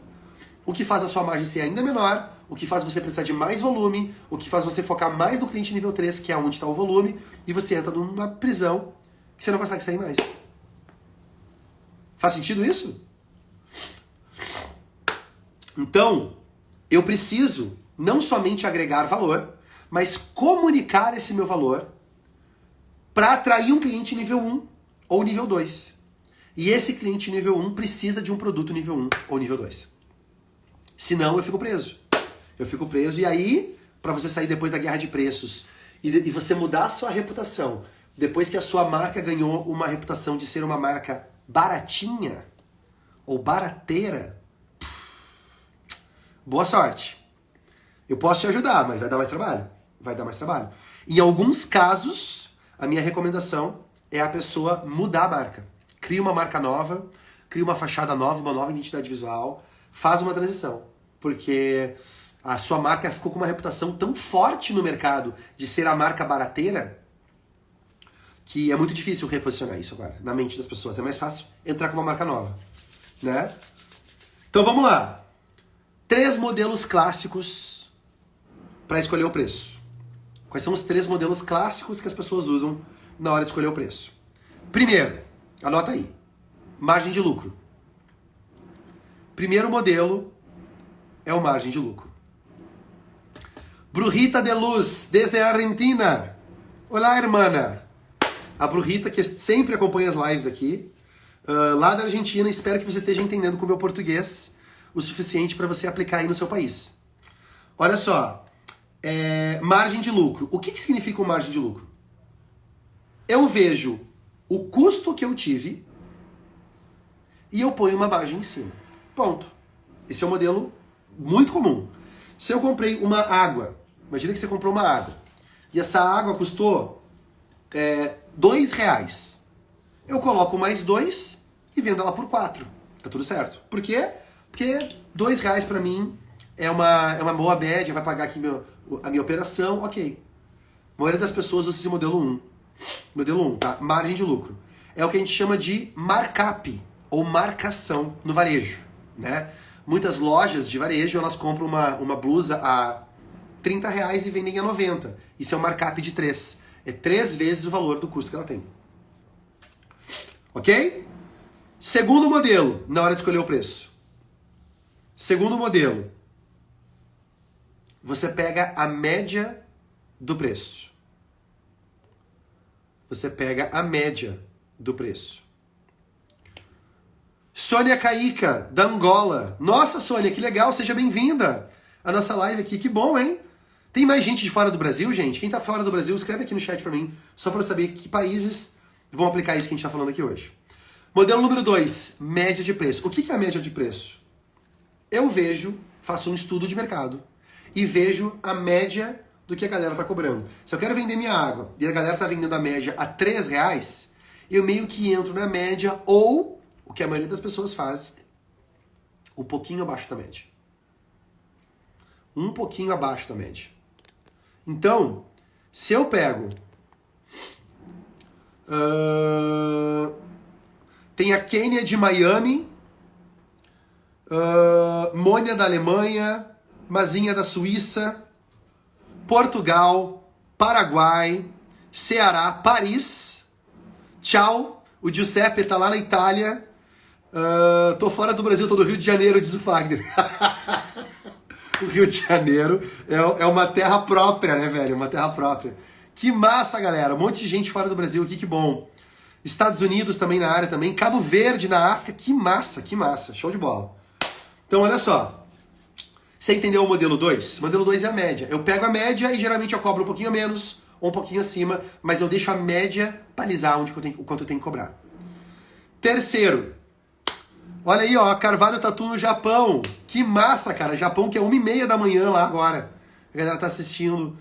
o que faz a sua margem ser ainda menor, o que faz você precisar de mais volume, o que faz você focar mais no cliente nível 3, que é onde está o volume, e você entra numa prisão que você não consegue sair mais. Faz sentido isso? Então, eu preciso não somente agregar valor, mas comunicar esse meu valor para atrair um cliente nível 1 ou nível 2. E esse cliente nível 1 precisa de um produto nível 1 ou nível 2. Senão eu fico preso. Eu fico preso e aí, para você sair depois da guerra de preços e você mudar a sua reputação, depois que a sua marca ganhou uma reputação de ser uma marca baratinha ou barateira, boa sorte. Eu posso te ajudar, mas vai dar mais trabalho. Vai dar mais trabalho. Em alguns casos, a minha recomendação é a pessoa mudar a marca. Cria uma marca nova, cria uma fachada nova, uma nova identidade visual, faz uma transição. Porque a sua marca ficou com uma reputação tão forte no mercado de ser a marca barateira que é muito difícil reposicionar isso agora na mente das pessoas. É mais fácil entrar com uma marca nova, né? Então vamos lá. 3 modelos clássicos para escolher o preço. Quais são os 3 modelos clássicos que as pessoas usam na hora de escolher o preço? Primeiro, anota aí, margem de lucro. Primeiro modelo é o margem de lucro. Brujita de Luz, desde a Argentina. Olá, hermana. A Brujita, que sempre acompanha as lives aqui, lá da Argentina. Espero que você esteja entendendo com o meu português o suficiente para você aplicar aí no seu país. Olha só, margem de lucro. O que significa uma margem de lucro? Eu vejo o custo que eu tive e eu ponho uma margem em cima. Ponto. Esse é um modelo muito comum. Se eu comprei uma água, imagina que você comprou uma água, e essa água custou R$2. Eu coloco mais 2 e vendo ela por 4. Tá tudo certo. Por quê? Porque R$2 pra mim é uma boa média, vai pagar aqui a minha operação, ok. A maioria das pessoas usa esse modelo 1. Modelo 1, tá? Margem de lucro. É o que a gente chama de markup, ou marcação no varejo, né? Muitas lojas de varejo, elas compram uma blusa a R$30 e vendem a 90. Isso é um markup de 3. É 3 vezes o valor do custo que ela tem. Ok? Segundo modelo, na hora de escolher o preço. Segundo modelo, você pega a média do preço. Você pega a média do preço. Sônia Caíca, da Angola. Nossa, Sônia, que legal, seja bem-vinda à nossa live aqui. Que bom, hein? Tem mais gente de fora do Brasil, gente? Quem tá fora do Brasil, escreve aqui no chat pra mim, só pra eu saber que países vão aplicar isso que a gente tá falando aqui hoje. Modelo número 2, média de preço. O que é a média de preço? Eu vejo faço um estudo de mercado e vejo a média do que a galera tá cobrando. Se eu quero vender minha água e a galera tá vendendo a média a R$3, eu meio que entro na média ou, o que a maioria das pessoas faz, um pouquinho abaixo da média. Um pouquinho abaixo da média. Então, se eu pego... tem a Quênia de Miami, Mônia da Alemanha, Mazinha da Suíça, Portugal, Paraguai, Ceará, Paris. Tchau, o Giuseppe tá lá na Itália. Tô fora do Brasil, tô do Rio de Janeiro, diz o Fagner. O Rio de Janeiro é uma terra própria, né, velho? Uma terra própria. Que massa, galera. Um monte de gente fora do Brasil aqui, que bom. Estados Unidos também na área também. Cabo Verde na África. Que massa, que massa. Show de bola. Então, olha só. Você entendeu o modelo 2? O modelo 2 é a média. Eu pego a média e geralmente eu cobro um pouquinho menos ou um pouquinho acima, mas eu deixo a média balizar o quanto eu tenho que cobrar. Terceiro. Olha aí, ó, Carvalho Tatu no Japão. Que massa, cara. Japão que é 1h30 da manhã lá agora. A galera tá assistindo.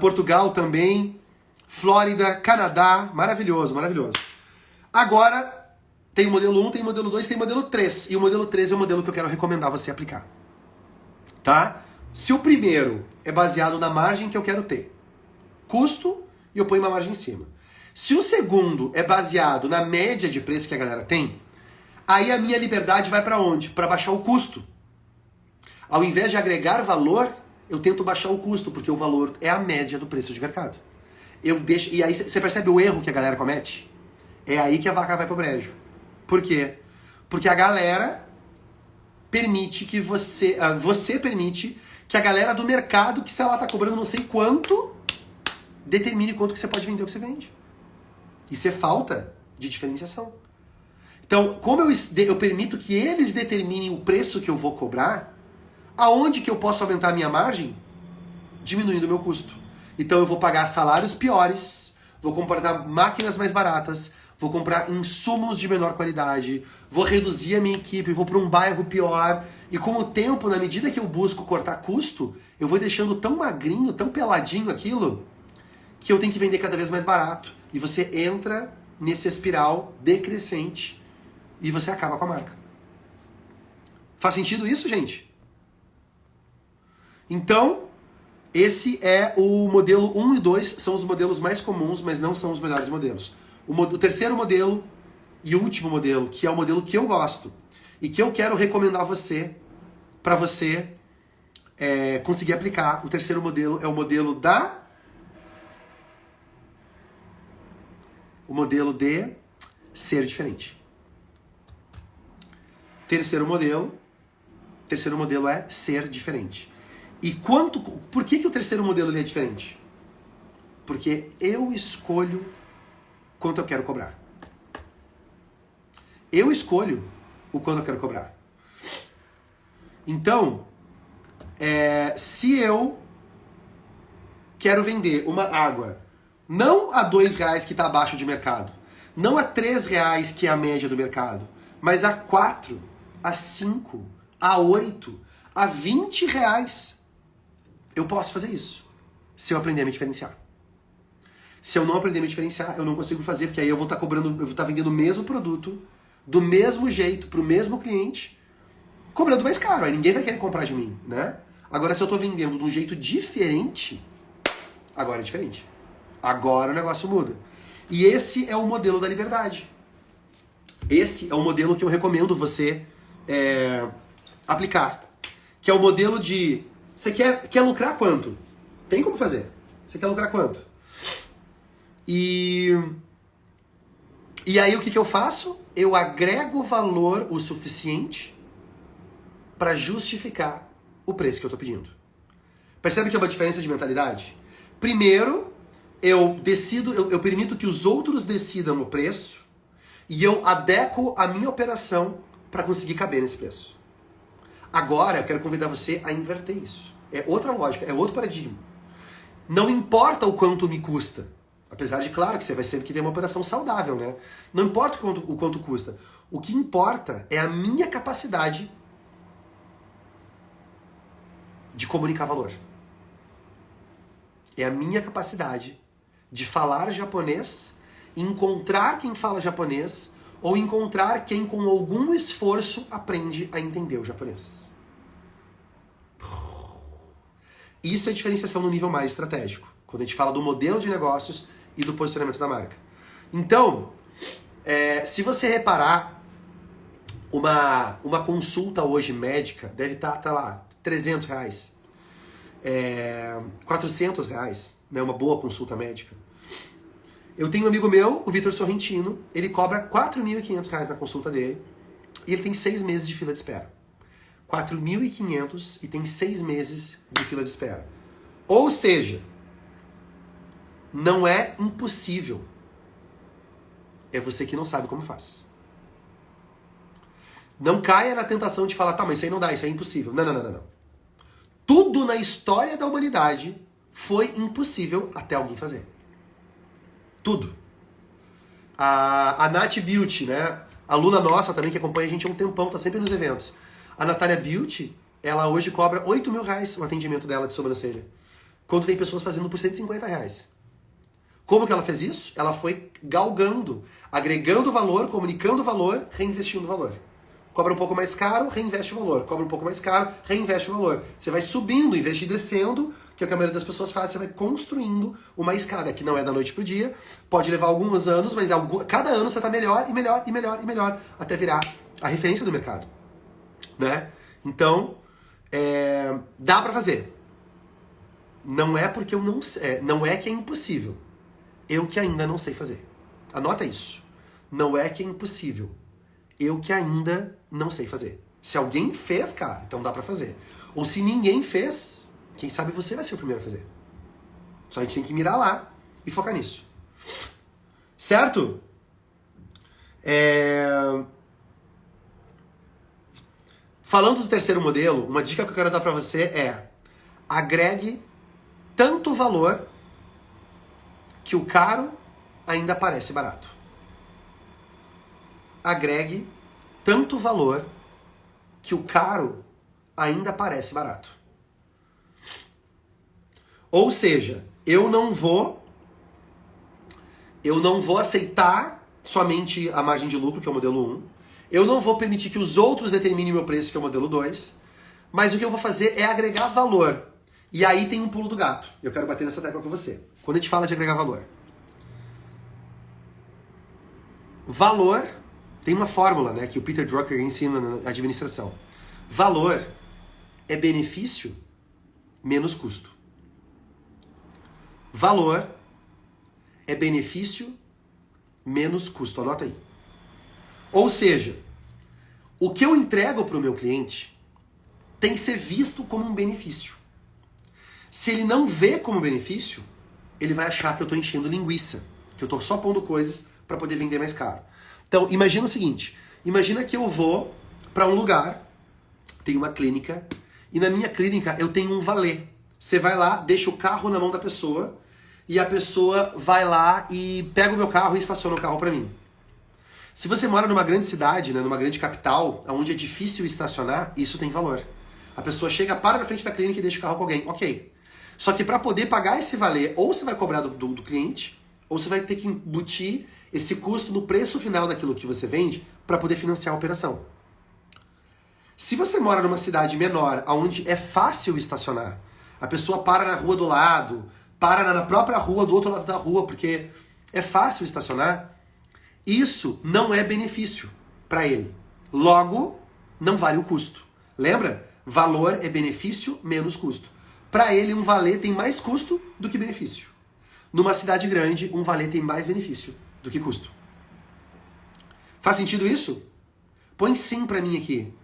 Portugal também. Flórida, Canadá. Maravilhoso, maravilhoso. Agora, tem o modelo 1, tem o modelo 2, tem o modelo 3. E o modelo 3 é o modelo que eu quero recomendar você aplicar. Tá? Se o primeiro é baseado na margem que eu quero ter, custo, e eu ponho uma margem em cima. Se o segundo é baseado na média de preço que a galera tem, aí a minha liberdade vai para onde? Para baixar o custo. Ao invés de agregar valor, eu tento baixar o custo, porque o valor é a média do preço de mercado. E aí você percebe o erro que a galera comete? É aí que a vaca vai pro brejo. Por quê? Porque a galera permite que você permite que a galera do mercado, que se ela tá cobrando não sei quanto, determine quanto que você pode vender o que você vende. Isso é falta de diferenciação. Então, como eu permito que eles determinem o preço que eu vou cobrar, aonde que eu posso aumentar a minha margem? Diminuindo o meu custo. Então eu vou pagar salários piores, vou comprar máquinas mais baratas, vou comprar insumos de menor qualidade, vou reduzir a minha equipe, vou para um bairro pior. E com o tempo, na medida que eu busco cortar custo, eu vou deixando tão magrinho, tão peladinho aquilo, que eu tenho que vender cada vez mais barato. E você entra nesse espiral decrescente e você acaba com a marca. Faz sentido isso, gente? Então, esse é o modelo 1 e 2, são os modelos mais comuns, mas não são os melhores modelos. O terceiro modelo e último modelo, que é o modelo que eu gosto e que eu quero recomendar para você conseguir aplicar. O terceiro modelo é o modelo de ser diferente. Terceiro modelo é ser diferente. E por que o terceiro modelo ele é diferente? Porque eu escolho quanto eu quero cobrar. Eu escolho o quanto eu quero cobrar. Então, se eu quero vender uma água não a R$2 que está abaixo de mercado, não a R$3 que é a média do mercado, mas a 4, a 5, a 8, a R$20, eu posso fazer isso, se eu aprender a me diferenciar. Se eu não aprender a me diferenciar, eu não consigo fazer, porque aí eu vou estar cobrando, eu vou estar vendendo o mesmo produto, do mesmo jeito, para o mesmo cliente, cobrando mais caro. Aí ninguém vai querer comprar de mim, né? Agora, se eu estou vendendo de um jeito diferente, agora é diferente. Agora o negócio muda. E esse é o modelo da liberdade. Esse é o modelo que eu recomendo você aplicar. Que é o modelo de... Você quer lucrar quanto? Tem como fazer. Você quer lucrar quanto? E aí o que eu faço? Eu agrego valor o suficiente para justificar o preço que eu estou pedindo. Percebe que é uma diferença de mentalidade? Primeiro, eu permito que os outros decidam o preço e eu adequo a minha operação para conseguir caber nesse preço. Agora, eu quero convidar você a inverter isso. É outra lógica, é outro paradigma. Não importa o quanto me custa. Apesar de, claro, que você vai sempre que ter uma operação saudável, né? Não importa o quanto custa. O que importa é a minha capacidade de comunicar valor. É a minha capacidade de falar japonês, encontrar quem fala japonês ou encontrar quem com algum esforço aprende a entender o japonês. Isso é diferenciação no nível mais estratégico, quando a gente fala do modelo de negócios e do posicionamento da marca. Então, se você reparar, uma consulta hoje médica deve estar, tá lá, R$300, R$400, né, uma boa consulta médica. Eu tenho um amigo meu, o Vitor Sorrentino, ele cobra R$4.500 na consulta dele e ele tem 6 meses de fila de espera. 4.500 e tem 6 meses de fila de espera. Ou seja, não é impossível. É você que não sabe como faz. Não caia na tentação de falar, tá, mas isso aí não dá, isso aí é impossível. Não. Tudo na história da humanidade foi impossível até alguém fazer. Tudo. A Nath Beauty, né? Aluna nossa também, que acompanha a gente há um tempão, tá sempre nos eventos. A Natália Beauty, ela hoje cobra R$8.000 o atendimento dela de sobrancelha. Quando tem pessoas fazendo por R$150. Como que ela fez isso? Ela foi galgando, agregando valor, comunicando valor, reinvestindo valor. Cobra um pouco mais caro, reinveste o valor. Cobra um pouco mais caro, reinveste o valor. Você vai subindo, em vez de descendo, que é o que a maioria das pessoas faz, você vai construindo uma escada, que não é da noite pro dia, pode levar alguns anos, mas cada ano você tá melhor e melhor e melhor e melhor, até virar a referência do mercado. Né? Então, dá pra fazer. Não é porque eu não sei, não é que é impossível. Eu que ainda não sei fazer. Anota isso. Não é que é impossível. Eu que ainda não sei fazer. Se alguém fez, cara, então dá pra fazer. Ou se ninguém fez, quem sabe você vai ser o primeiro a fazer. Só a gente tem que mirar lá e focar nisso. Certo? Falando do terceiro modelo, uma dica que eu quero dar pra você é: agregue tanto valor que o caro ainda parece barato. Agregue tanto valor que o caro ainda parece barato. Ou seja, eu não vou aceitar somente a margem de lucro, que é o modelo 1. Eu não vou permitir que os outros determinem meu preço, que é o modelo 2. Mas o que eu vou fazer é agregar valor. E aí tem um pulo do gato. Eu quero bater nessa tecla com você. Quando a gente fala de agregar valor. Valor, tem uma fórmula, né, que o Peter Drucker ensina na administração. Valor é benefício menos custo. Valor é benefício menos custo. Anota aí. Ou seja, o que eu entrego para o meu cliente tem que ser visto como um benefício. Se ele não vê como benefício, ele vai achar que eu estou enchendo linguiça, que eu estou só pondo coisas para poder vender mais caro. Então, imagina o seguinte, imagina que eu vou para um lugar, tem uma clínica, e na minha clínica eu tenho um valê. Você vai lá, deixa o carro na mão da pessoa, e a pessoa vai lá e pega o meu carro e estaciona o carro para mim. Se você mora numa grande cidade, né, numa grande capital, onde é difícil estacionar, isso tem valor. A pessoa chega, para na frente da clínica e deixa o carro com alguém. Ok. Só que para poder pagar esse valor, ou você vai cobrar do cliente, ou você vai ter que embutir esse custo no preço final daquilo que você vende para poder financiar a operação. Se você mora numa cidade menor, onde é fácil estacionar, a pessoa para na rua do lado, para na própria rua, do outro lado da rua, porque é fácil estacionar, isso não é benefício para ele. Logo, não vale o custo. Lembra? Valor é benefício menos custo. Para ele, um valê tem mais custo do que benefício. Numa cidade grande, um valê tem mais benefício do que custo. Faz sentido isso? Põe sim pra mim aqui.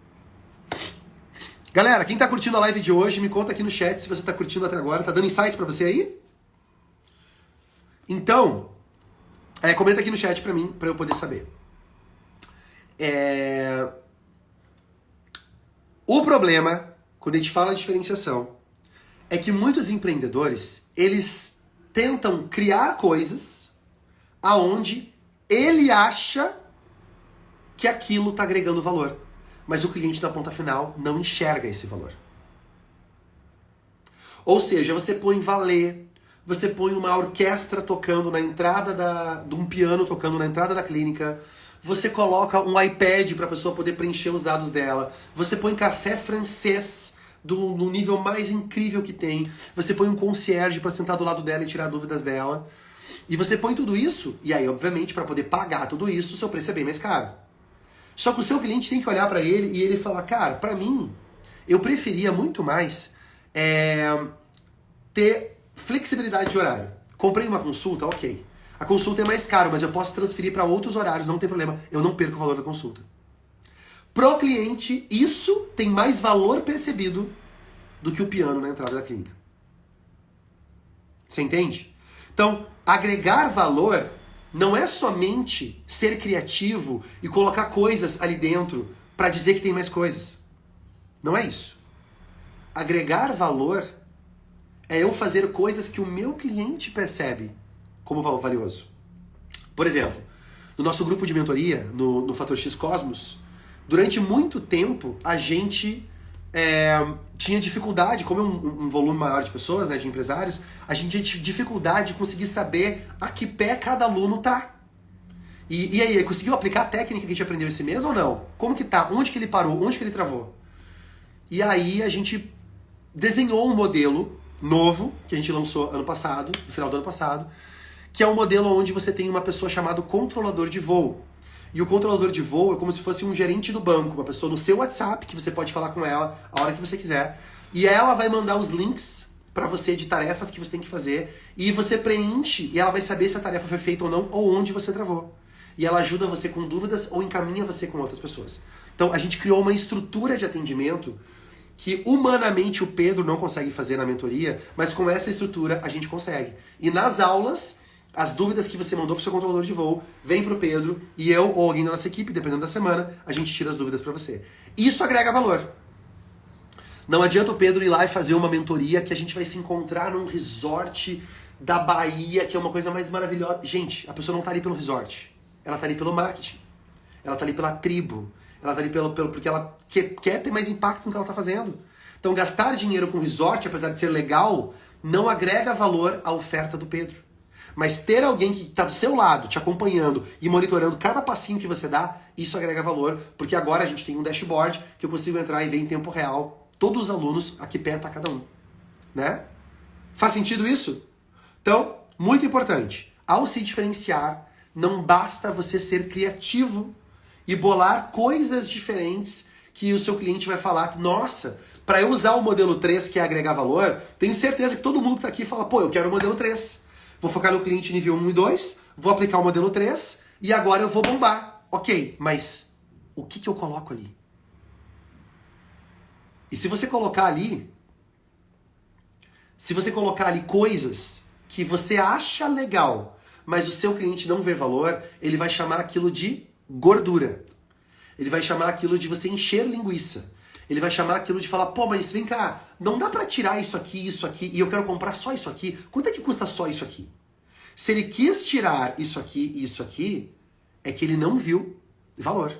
Galera, quem tá curtindo a live de hoje, me conta aqui no chat se você tá curtindo até agora. Tá dando insights pra você aí? Então, comenta aqui no chat pra mim, pra eu poder saber. O problema, quando a gente fala de diferenciação, é que muitos empreendedores, eles tentam criar coisas aonde ele acha que aquilo está agregando valor. Mas o cliente na ponta final não enxerga esse valor. Ou seja, você põe valer, você põe uma orquestra tocando na entrada de um piano tocando na entrada da clínica, você coloca um iPad para a pessoa poder preencher os dados dela, você põe café francês no nível mais incrível que tem, você põe um concierge para sentar do lado dela e tirar dúvidas dela, e você põe tudo isso, e aí, obviamente, para poder pagar tudo isso, o seu preço é bem mais caro. Só que o seu cliente tem que olhar para ele e ele falar, cara, para mim, eu preferia muito mais ter flexibilidade de horário. Comprei uma consulta, ok. A consulta é mais cara, mas eu posso transferir para outros horários, não tem problema. Eu não perco o valor da consulta. Pro cliente, isso tem mais valor percebido do que o piano na entrada da clínica. Você entende? Então, agregar valor não é somente ser criativo e colocar coisas ali dentro para dizer que tem mais coisas. Não é isso. Agregar valor é eu fazer coisas que o meu cliente percebe como valioso. Por exemplo, no nosso grupo de mentoria, no Fator X Cosmos, durante muito tempo a gente tinha dificuldade, como é um volume maior de pessoas, né, de empresários, a gente tinha dificuldade de conseguir saber a que pé cada aluno tá. E aí, conseguiu aplicar a técnica que a gente aprendeu esse mês ou não? Como que tá? Onde que ele parou? Onde que ele travou? E aí a gente desenhou um modelo novo, que a gente lançou ano passado, no final do ano passado, que é um modelo onde você tem uma pessoa chamada controlador de voo. E o controlador de voo é como se fosse um gerente do banco, uma pessoa no seu WhatsApp, que você pode falar com ela a hora que você quiser. E ela vai mandar os links para você de tarefas que você tem que fazer. E você preenche e ela vai saber se a tarefa foi feita ou não, ou onde você travou. E ela ajuda você com dúvidas ou encaminha você com outras pessoas. Então a gente criou uma estrutura de atendimento que humanamente o Pedro não consegue fazer na mentoria, mas com essa estrutura a gente consegue. E nas aulas, as dúvidas que você mandou para o seu controlador de voo, vem para o Pedro e eu ou alguém da nossa equipe, dependendo da semana, a gente tira as dúvidas para você. Isso agrega valor. Não adianta o Pedro ir lá e fazer uma mentoria que a gente vai se encontrar num resort da Bahia, que é uma coisa mais maravilhosa. Gente, a pessoa não está ali pelo resort. Ela está ali pelo marketing. Ela está ali pela tribo. Ela está ali porque ela quer ter mais impacto no que ela está fazendo. Então, gastar dinheiro com resort, apesar de ser legal, não agrega valor à oferta do Pedro. Mas ter alguém que está do seu lado, te acompanhando e monitorando cada passinho que você dá, isso agrega valor, porque agora a gente tem um dashboard que eu consigo entrar e ver em tempo real todos os alunos a que pé está cada um. Né? Faz sentido isso? Então, muito importante. Ao se diferenciar, não basta você ser criativo e bolar coisas diferentes que o seu cliente vai falar que, nossa, para eu usar o modelo 3, que é agregar valor, tenho certeza que todo mundo que está aqui fala, pô, eu quero o modelo 3. Vou focar no cliente nível 1 e 2, vou aplicar o modelo 3 e agora eu vou bombar. Ok, mas o que eu coloco ali? E se você colocar ali coisas que você acha legal, mas o seu cliente não vê valor, ele vai chamar aquilo de gordura. Ele vai chamar aquilo de você encher linguiça. Ele vai chamar aquilo de falar, pô, mas vem cá, não dá pra tirar isso aqui, e eu quero comprar só isso aqui. Quanto é que custa só isso aqui? Se ele quis tirar isso aqui e isso aqui, é que ele não viu valor.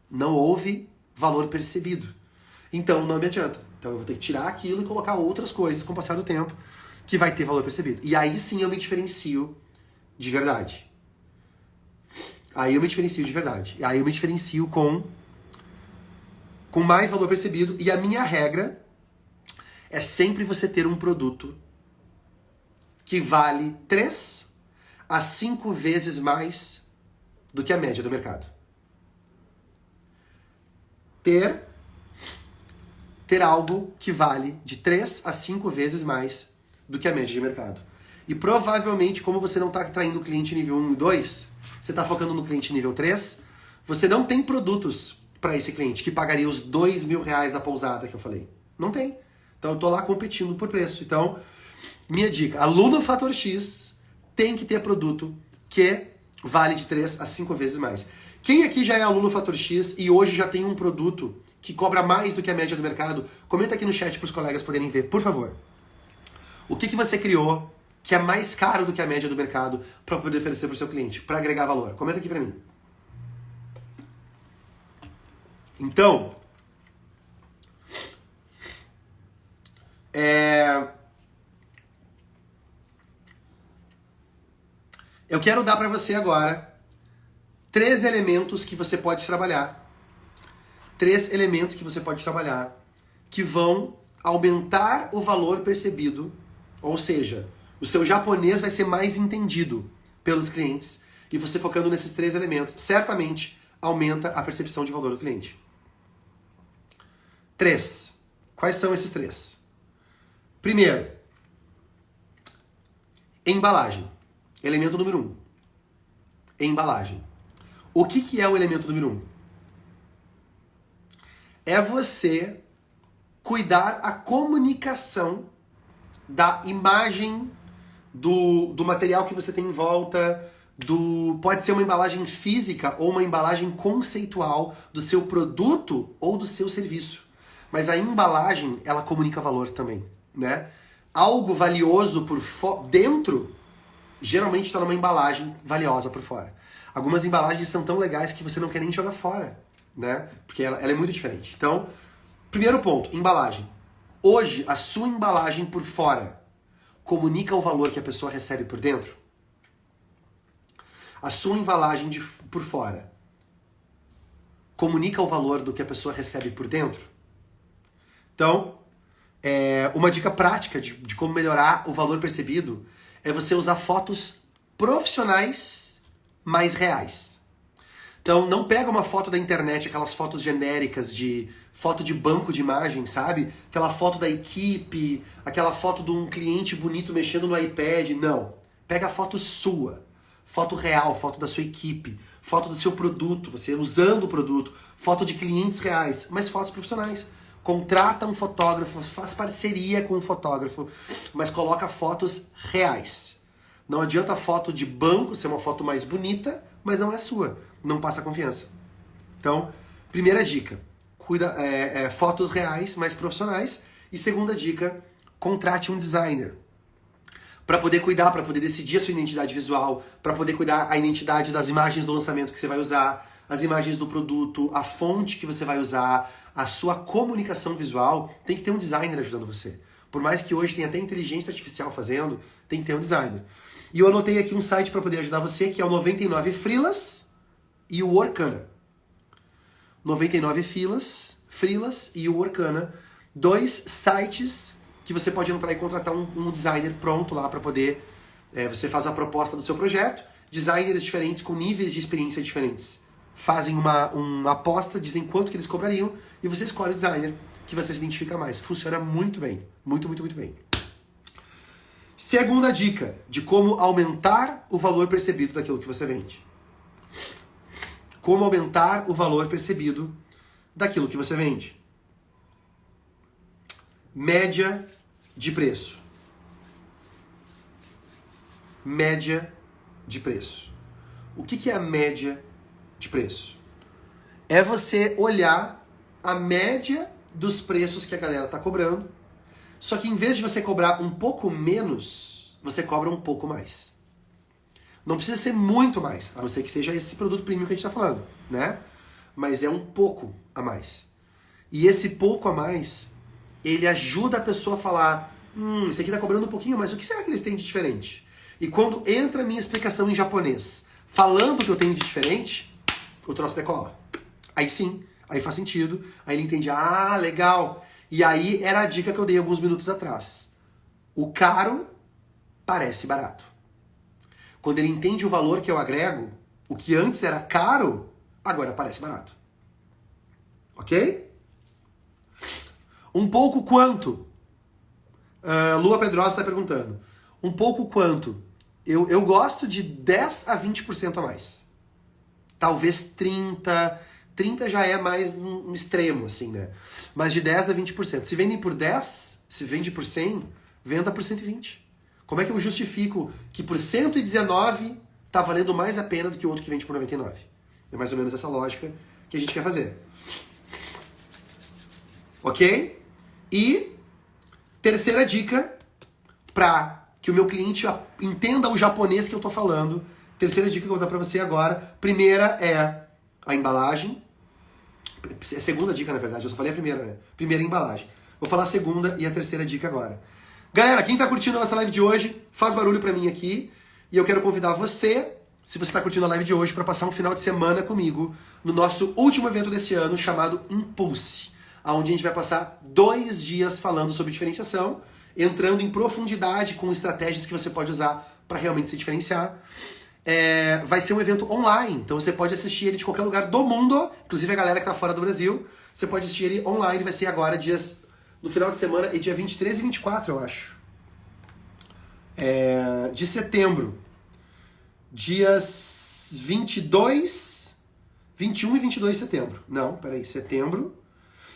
Não houve valor percebido. Então não me adianta. Então eu vou ter que tirar aquilo e colocar outras coisas com o passar do tempo que vai ter valor percebido. E aí sim eu me diferencio de verdade. Aí eu me diferencio de verdade. Aí eu me diferencio com mais valor percebido. E a minha regra é sempre você ter um produto que vale 3 a 5 vezes mais do que a média do mercado. Ter algo que vale de 3 a 5 vezes mais do que a média de mercado. E provavelmente, como você não está atraindo o cliente nível 1 e 2, você está focando no cliente nível 3, você não tem produtos para esse cliente que pagaria os R$2.000 da pousada que eu falei. Não tem. Então eu estou lá competindo por preço. Então, minha dica, aluno Fator X tem que ter produto que vale de 3 a 5 vezes mais. Quem aqui já é aluno Fator X e hoje já tem um produto que cobra mais do que a média do mercado? Comenta aqui no chat para os colegas poderem ver, por favor. O que você criou que é mais caro do que a média do mercado para poder oferecer para o seu cliente, para agregar valor? Comenta aqui para mim. Então, Eu quero dar para você agora 3 elementos que você pode trabalhar. 3 elementos que você pode trabalhar que vão aumentar o valor percebido, ou seja, o seu japonês vai ser mais entendido pelos clientes e você focando nesses 3 elementos, certamente aumenta a percepção de valor do cliente. 3. Quais são esses 3? Primeiro, embalagem. Elemento número 1. Embalagem. O que é o elemento número 1? É você cuidar a comunicação da imagem do material que você tem em volta, pode ser uma embalagem física ou uma embalagem conceitual do seu produto ou do seu serviço. Mas a embalagem, ela comunica valor também, né? Algo valioso por dentro, geralmente está numa embalagem valiosa por fora. Algumas embalagens são tão legais que você não quer nem jogar fora, né? Porque ela é muito diferente. Então, primeiro ponto, embalagem. Hoje, a sua embalagem por fora comunica o valor que a pessoa recebe por dentro? A sua embalagem por fora comunica o valor do que a pessoa recebe por dentro? Então, uma dica prática de como melhorar o valor percebido é você usar fotos profissionais mais reais. Então, não pega uma foto da internet, aquelas fotos genéricas de foto de banco de imagem, sabe? Aquela foto da equipe, aquela foto de um cliente bonito mexendo no iPad. Não. Pega a foto sua. Foto real, foto da sua equipe, foto do seu produto, você usando o produto, foto de clientes reais, mas fotos profissionais. Contrata um fotógrafo, faz parceria com um fotógrafo, mas coloca fotos reais. Não adianta a foto de banco ser uma foto mais bonita, mas não é sua. Não passa confiança. Então, primeira dica, fotos reais, mais profissionais. E segunda dica, contrate um designer. Para poder cuidar, para poder decidir a sua identidade visual, para poder cuidar a identidade das imagens do lançamento que você vai usar, as imagens do produto, a fonte que você vai usar, a sua comunicação visual, tem que ter um designer ajudando você. Por mais que hoje tenha até inteligência artificial fazendo, tem que ter um designer. E eu anotei aqui um site para poder ajudar você, que é o 99 Freelas e o Workana. 99 Freelas e o Workana. 2 sites que você pode entrar e contratar um designer pronto lá para poder... você faz a proposta do seu projeto, designers diferentes com níveis de experiência diferentes fazem uma aposta, dizem quanto que eles cobrariam e você escolhe o designer que você se identifica mais. Funciona muito bem. Muito, muito, muito bem. Segunda dica de como aumentar o valor percebido daquilo que você vende. Como aumentar o valor percebido daquilo que você vende. Média de preço. Média de preço. O que é a média de preço? É você olhar a média dos preços que a galera está cobrando, só que em vez de você cobrar um pouco menos, você cobra um pouco mais. Não precisa ser muito mais, a não ser que seja esse produto premium que a gente está falando, né? Mas é um pouco a mais. E esse pouco a mais, ele ajuda a pessoa a falar, esse aqui está cobrando um pouquinho mais, o que será que eles têm de diferente? E quando entra a minha explicação em japonês, falando o que eu tenho de diferente, o troço decola. Aí sim, aí faz sentido, aí ele entende, legal. E aí era a dica que eu dei alguns minutos atrás. O caro parece barato. Quando ele entende o valor que eu agrego, o que antes era caro, agora parece barato. Ok? Um pouco quanto? Lua Pedrosa está perguntando. Um pouco quanto? Eu gosto de 10 a 20% a mais. Talvez 30. 30 já é mais um extremo, assim, né? Mas de 10 a 20%. Se vendem por 10, se vende por 100, venda por 120. Como é que eu justifico que por 119 tá valendo mais a pena do que o outro que vende por 99? É mais ou menos essa lógica que a gente quer fazer. Ok? E terceira dica, para que o meu cliente entenda o japonês que eu tô falando. Terceira dica que eu vou dar para você agora. Primeira é a embalagem. É segunda dica, na verdade. Eu só falei a primeira, né? Primeira é a embalagem. Vou falar a segunda e a terceira dica agora. Galera, quem tá curtindo a nossa live de hoje, faz barulho pra mim aqui. E eu quero convidar você, se você está curtindo a live de hoje, para passar um final de semana comigo no nosso último evento desse ano, chamado Impulse, onde a gente vai passar 2 dias falando sobre diferenciação, entrando em profundidade com estratégias que você pode usar para realmente se diferenciar. Vai ser um evento online, então você pode assistir ele de qualquer lugar do mundo, inclusive a galera que está fora do Brasil, você pode assistir ele online, vai ser agora no final de semana, e dia 23 e 24, eu acho. De setembro. Dias 22, 21 e 22 de setembro. Não, peraí, setembro,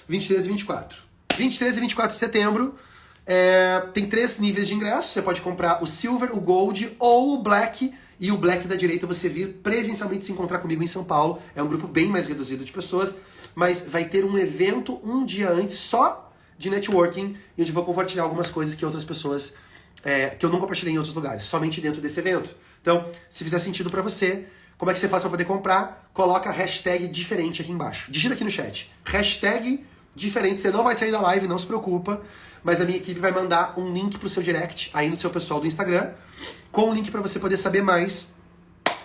23 e 24. 23 e 24 de setembro, tem 3 níveis de ingresso, você pode comprar o Silver, o Gold ou o Black, e o Black da direita você vir presencialmente se encontrar comigo em São Paulo. É um grupo bem mais reduzido de pessoas, mas vai ter um evento um dia antes só de networking, onde eu vou compartilhar algumas coisas que outras pessoas, que eu não compartilhei em outros lugares, somente dentro desse evento. Então, se fizer sentido pra você, como é que você faz pra poder comprar? Coloca a hashtag diferente aqui embaixo. Digita aqui no chat. Hashtag diferente, você não vai sair da live, não se preocupa, mas a minha equipe vai mandar um link pro seu direct, aí no seu pessoal do Instagram, com um link pra você poder saber mais.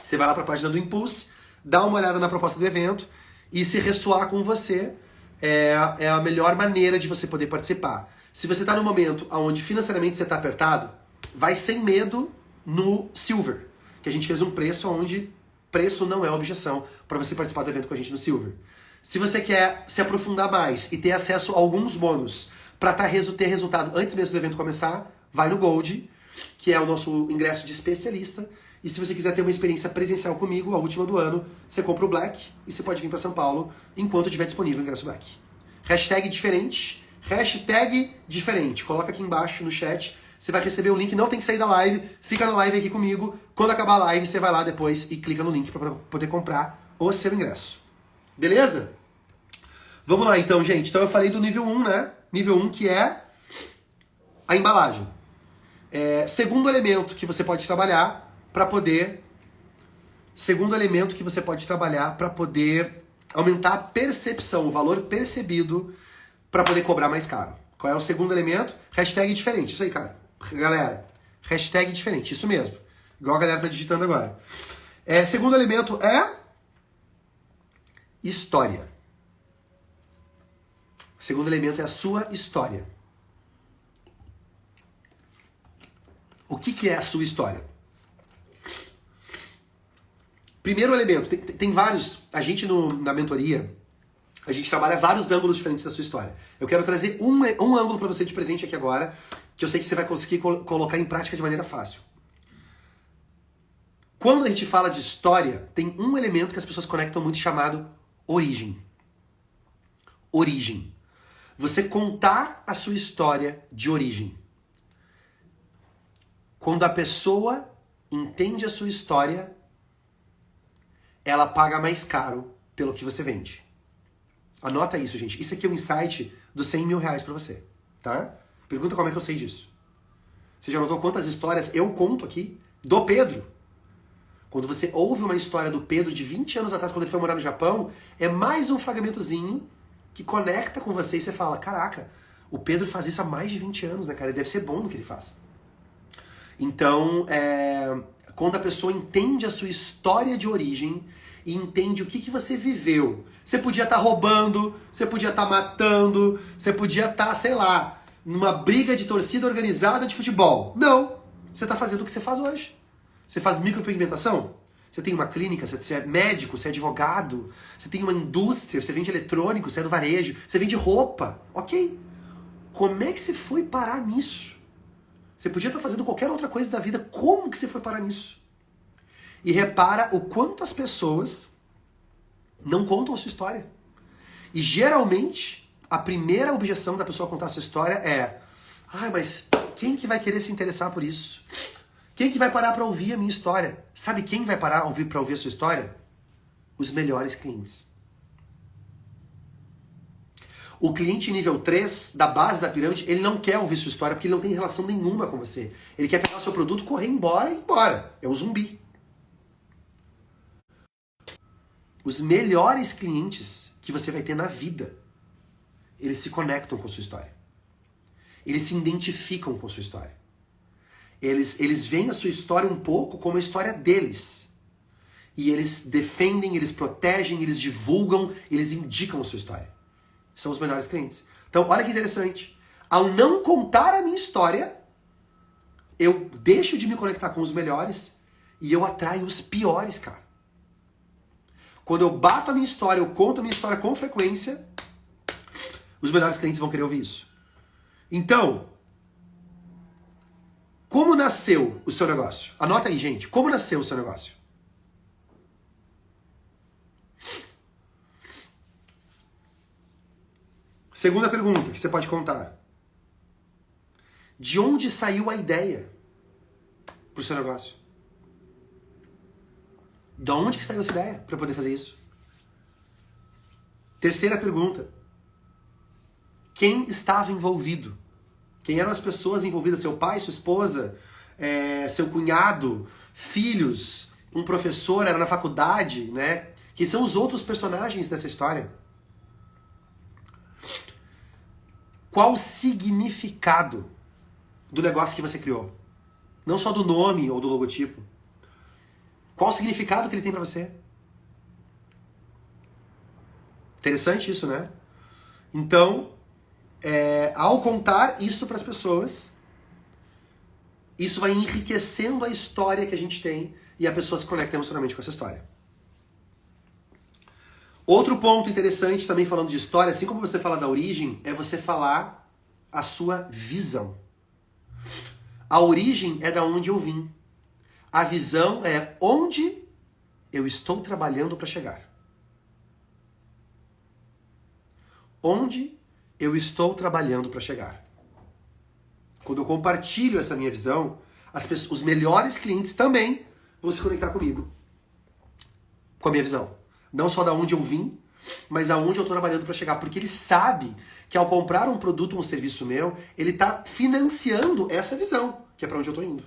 Você vai lá pra página do Impulse, dá uma olhada na proposta do evento, e se ressoar com você, é a melhor maneira de você poder participar. Se você tá num momento onde financeiramente você tá apertado, vai sem medo no Silver, que a gente fez um preço onde preço não é objeção para você participar do evento com a gente no Silver. Se você quer se aprofundar mais e ter acesso a alguns bônus para ter resultado antes mesmo do evento começar, vai no Gold, que é o nosso ingresso de especialista. E se você quiser ter uma experiência presencial comigo, a última do ano, você compra o Black e você pode vir para São Paulo enquanto estiver disponível o ingresso Black. Hashtag diferente, hashtag diferente. Coloca aqui embaixo no chat, você vai receber o link, não tem que sair da live, fica na live aqui comigo. Quando acabar a live, você vai lá depois e clica no link para poder comprar o seu ingresso. Beleza? Vamos lá então, gente. Então eu falei do nível 1, né? Nível 1 que é a embalagem. Segundo elemento que você pode trabalhar para poder... Segundo elemento que você pode trabalhar para poder aumentar a percepção, o valor percebido para poder cobrar mais caro. Qual é o segundo elemento? Hashtag diferente. Isso aí, cara. Galera, hashtag diferente. Isso mesmo. Igual a galera tá digitando agora. Segundo elemento é história. O segundo elemento é a sua história. O que é a sua história? Primeiro elemento, tem vários. A gente na mentoria, a gente trabalha vários ângulos diferentes da sua história. Eu quero trazer um ângulo para você de presente aqui agora, que eu sei que você vai conseguir colocar em prática de maneira fácil. Quando a gente fala de história, tem um elemento que as pessoas conectam muito chamado origem. Origem. Você contar a sua história de origem. Quando a pessoa entende a sua história, ela paga mais caro pelo que você vende. Anota isso, gente. Isso aqui é um insight dos 100 mil reais pra você, tá? Pergunta como é que eu sei disso. Você já notou quantas histórias eu conto aqui do Pedro? Quando você ouve uma história do Pedro de 20 anos atrás, quando ele foi morar no Japão, é mais um fragmentozinho que conecta com você e você fala, caraca, o Pedro faz isso há mais de 20 anos, né, cara? Ele deve ser bom no que ele faz. Então, quando a pessoa entende a sua história de origem e entende o que você viveu. Você podia estar roubando, você podia estar matando, você podia estar, sei lá, numa briga de torcida organizada de futebol. Não! Você está fazendo o que você faz hoje. Você faz micropigmentação? Você tem uma clínica, você é médico, você é advogado, você tem uma indústria, você vende eletrônico, você é do varejo, você vende roupa. Ok. Como é que você foi parar nisso? Você podia estar fazendo qualquer outra coisa da vida. Como que você foi parar nisso? E repara o quanto as pessoas não contam a sua história. E geralmente, a primeira objeção da pessoa contar a sua história é: mas quem que vai querer se interessar por isso? Quem que vai parar para ouvir a minha história? Sabe quem vai parar para ouvir a sua história? Os melhores clientes. O cliente nível 3, da base da pirâmide, ele não quer ouvir sua história porque ele não tem relação nenhuma com você. Ele quer pegar o seu produto, correr embora e ir embora. É o zumbi. Os melhores clientes que você vai ter na vida, eles se conectam com sua história. Eles se identificam com sua história. Eles veem a sua história um pouco como a história deles. E eles defendem, eles protegem, eles divulgam, eles indicam a sua história. São os melhores clientes. Então, olha que interessante. Ao não contar a minha história, eu deixo de me conectar com os melhores e eu atraio os piores, cara. Quando eu bato a minha história, eu conto a minha história com frequência, os melhores clientes vão querer ouvir isso. Então, como nasceu o seu negócio? Anota aí, gente. Como nasceu o seu negócio? Segunda pergunta que você pode contar. De onde saiu a ideia pro seu negócio? De onde que saiu essa ideia para poder fazer isso? Terceira pergunta. Quem estava envolvido? Quem eram as pessoas envolvidas? Seu pai, sua esposa, seu cunhado, filhos, um professor, era na faculdade, né? Quem são os outros personagens dessa história? Qual o significado do negócio que você criou? Não só do nome ou do logotipo. Qual o significado que ele tem pra você? Interessante isso, né? Então, ao contar isso para as pessoas, isso vai enriquecendo a história que a gente tem e a pessoa se conecta emocionalmente com essa história. Outro ponto interessante também falando de história, assim como você fala da origem, é você falar a sua visão. A origem é da onde eu vim. A visão é onde eu estou trabalhando para chegar. Onde eu estou trabalhando para chegar. Quando eu compartilho essa minha visão, os melhores clientes também vão se conectar comigo. Com a minha visão. Não só da onde eu vim, mas aonde eu estou trabalhando para chegar. Porque ele sabe que ao comprar um produto ou um serviço meu, ele está financiando essa visão, que é para onde eu estou indo.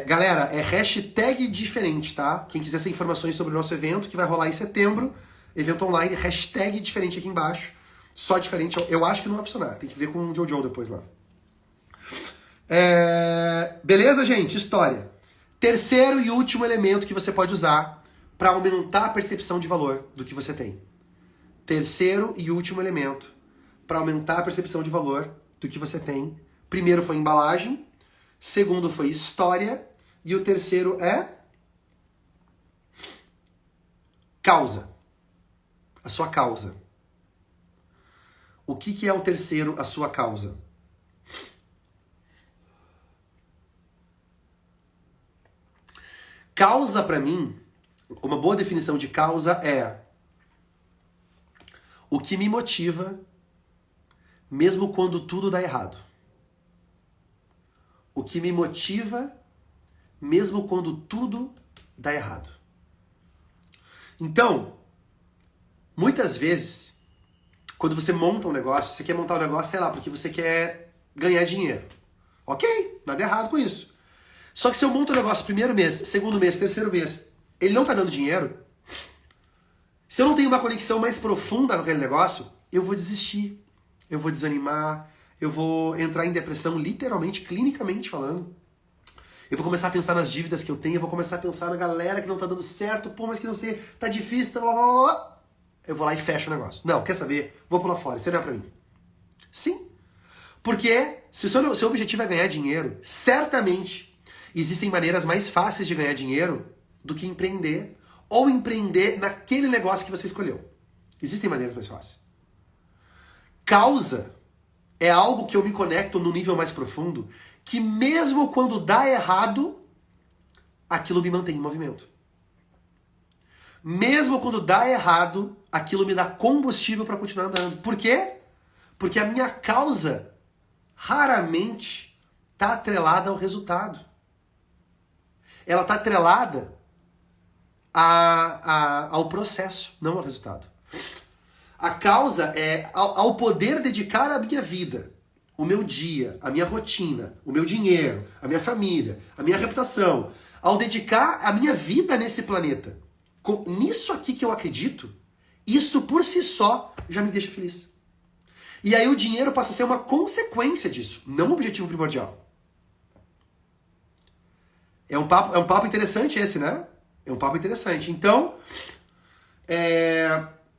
Galera, é hashtag diferente, tá? Quem quiser saber informações sobre o nosso evento, que vai rolar em setembro, evento online, hashtag diferente aqui embaixo. Só diferente, eu acho que não vai funcionar. Tem que ver com o Jojo depois lá. Beleza, gente? História. Terceiro e último elemento que você pode usar para aumentar a percepção de valor do que você tem. Terceiro e último elemento para aumentar a percepção de valor do que você tem. Primeiro foi embalagem. Segundo foi história. E o terceiro é causa. A sua causa. O que é o terceiro, a sua causa? Causa, para mim, uma boa definição de causa é o que me motiva mesmo quando tudo dá errado. O que me motiva mesmo quando tudo dá errado. Então, muitas vezes, quando você monta um negócio, você quer montar um negócio, sei lá, porque você quer ganhar dinheiro. Ok, nada errado com isso. Só que se eu monto um negócio primeiro mês, segundo mês, terceiro mês, ele não tá dando dinheiro, se eu não tenho uma conexão mais profunda com aquele negócio, eu vou desistir, eu vou desanimar, eu vou entrar em depressão, literalmente, clinicamente falando. Eu vou começar a pensar nas dívidas que eu tenho, eu vou começar a pensar na galera que não tá dando certo, pô, mas que não sei, tá difícil, blá, blá, blá. Eu vou lá e fecho o negócio. Não, quer saber? Vou pular fora, isso não é pra mim. Sim. Porque se o seu objetivo é ganhar dinheiro, certamente existem maneiras mais fáceis de ganhar dinheiro do que empreender ou empreender naquele negócio que você escolheu. Existem maneiras mais fáceis. Causa é algo que eu me conecto no nível mais profundo, que mesmo quando dá errado, aquilo me mantém em movimento. Mesmo quando dá errado, aquilo me dá combustível para continuar andando. Por quê? Porque a minha causa raramente está atrelada ao resultado. Ela está atrelada ao processo, não ao resultado. A causa é ao poder dedicar a minha vida, o meu dia, a minha rotina, o meu dinheiro, a minha família, a minha reputação, ao dedicar a minha vida nesse planeta. Nisso aqui que eu acredito, isso por si só já me deixa feliz. E aí o dinheiro passa a ser uma consequência disso, não um objetivo primordial. É um papo interessante esse, né? É um papo interessante. Então,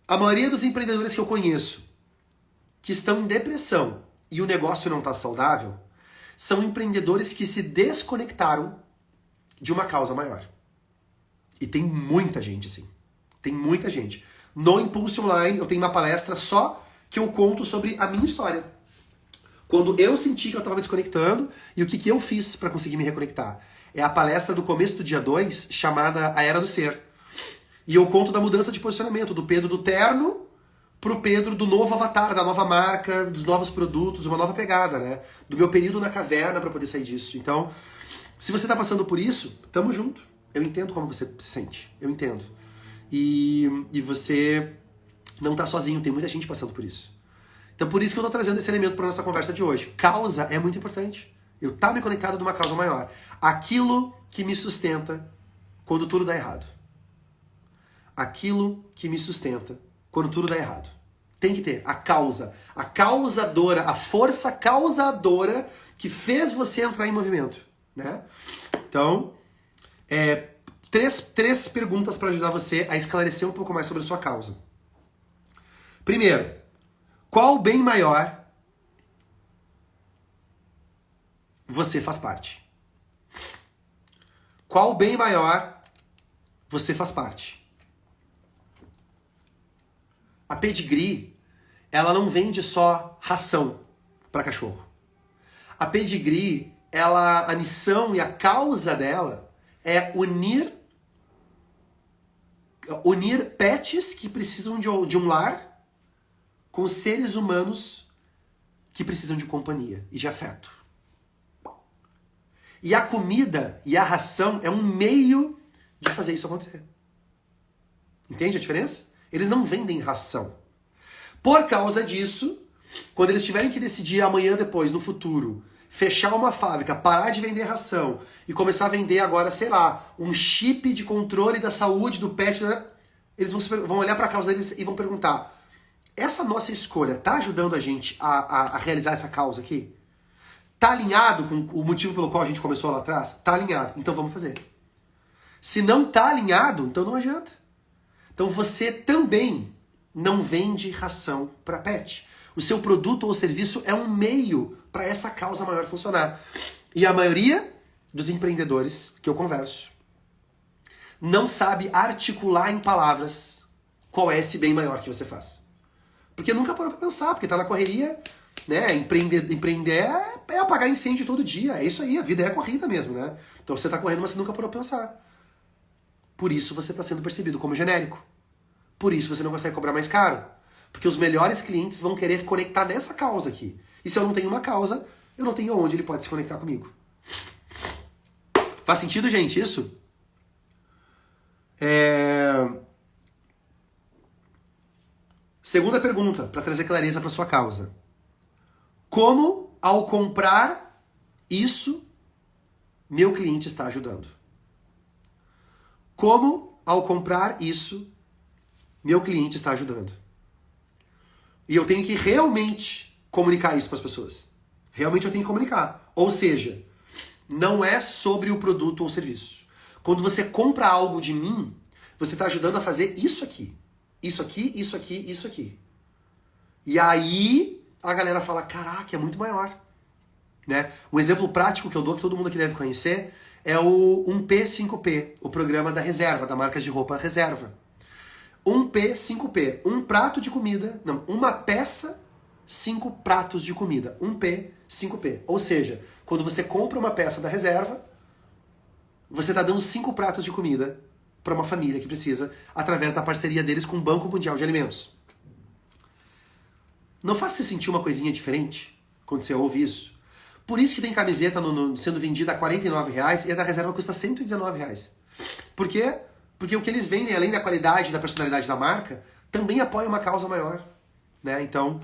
a maioria dos empreendedores que eu conheço que estão em depressão e o negócio não está saudável são empreendedores que se desconectaram de uma causa maior. E tem muita gente assim. Tem muita gente. No Impulse Online eu tenho uma palestra só que eu conto sobre a minha história. Quando eu senti que eu estava desconectando e o que eu fiz para conseguir me reconectar. É a palestra do começo do dia 2, chamada A Era do Ser. E eu conto da mudança de posicionamento, do Pedro do terno pro Pedro do novo avatar, da nova marca, dos novos produtos, uma nova pegada, né? Do meu período na caverna para poder sair disso. Então, se você tá passando por isso, tamo junto. Eu entendo como você se sente. Eu entendo. E você não tá sozinho, tem muita gente passando por isso. Então por isso que eu tô trazendo esse elemento para nossa conversa de hoje. Causa é muito importante. Eu tá me conectado de uma causa maior. Aquilo que me sustenta quando tudo dá errado. Aquilo que me sustenta quando tudo dá errado. Tem que ter a causa. A causadora, a força causadora que fez você entrar em movimento. Né? Então, três perguntas para ajudar você a esclarecer um pouco mais sobre a sua causa. Primeiro, qual bem maior você faz parte? Qual bem maior você faz parte? A Pedigree, ela não vende só ração para cachorro. A Pedigree, a missão e a causa dela é unir pets que precisam de um lar com seres humanos que precisam de companhia e de afeto. E a comida e a ração é um meio de fazer isso acontecer. Entende a diferença? Eles não vendem ração. Por causa disso, quando eles tiverem que decidir amanhã, depois, no futuro, fechar uma fábrica, parar de vender ração e começar a vender agora, sei lá, um chip de controle da saúde do pet, né? Eles vão olhar para a causa deles e vão perguntar: essa nossa escolha está ajudando a gente a realizar essa causa aqui? Está alinhado com o motivo pelo qual a gente começou lá atrás? Está alinhado, então vamos fazer. Se não está alinhado, então não adianta. Então você também não vende ração para pet. O seu produto ou serviço é um meio para essa causa maior funcionar. E a maioria dos empreendedores que eu converso não sabe articular em palavras qual é esse bem maior que você faz. Porque nunca parou para pensar, porque está na correria, né? Empreender é apagar incêndio todo dia. É isso aí, a vida é corrida mesmo, né? Então você está correndo, mas você nunca parou para pensar. Por isso você está sendo percebido como genérico. Por isso você não consegue cobrar mais caro. Porque os melhores clientes vão querer conectar nessa causa aqui. E se eu não tenho uma causa, eu não tenho onde ele pode se conectar comigo. Faz sentido, gente, isso? Segunda pergunta, para trazer clareza para sua causa. Como, ao comprar isso, meu cliente está ajudando? Como, ao comprar isso, meu cliente está ajudando? E eu tenho que realmente comunicar isso para as pessoas. Realmente eu tenho que comunicar. Ou seja, não é sobre o produto ou serviço. Quando você compra algo de mim, você está ajudando a fazer isso aqui. Isso aqui, isso aqui, isso aqui. E aí a galera fala: caraca, é muito maior. Né? Um exemplo prático que eu dou, que todo mundo aqui deve conhecer, é o 1P5P, o programa da Reserva, da marca de roupa Reserva. 1P5P, um prato de comida, não, uma peça, 5 pratos de comida. 1P5P. Ou seja, quando você compra uma peça da Reserva, você está dando 5 pratos de comida para uma família que precisa, através da parceria deles com o Banco Mundial de Alimentos. Não faz você sentir uma coisinha diferente quando você ouve isso? Por isso que tem camiseta sendo vendida a R$49 e a da Reserva custa R$119. Por quê? Porque o que eles vendem, além da qualidade e da personalidade da marca, também apoia uma causa maior. Né? Então,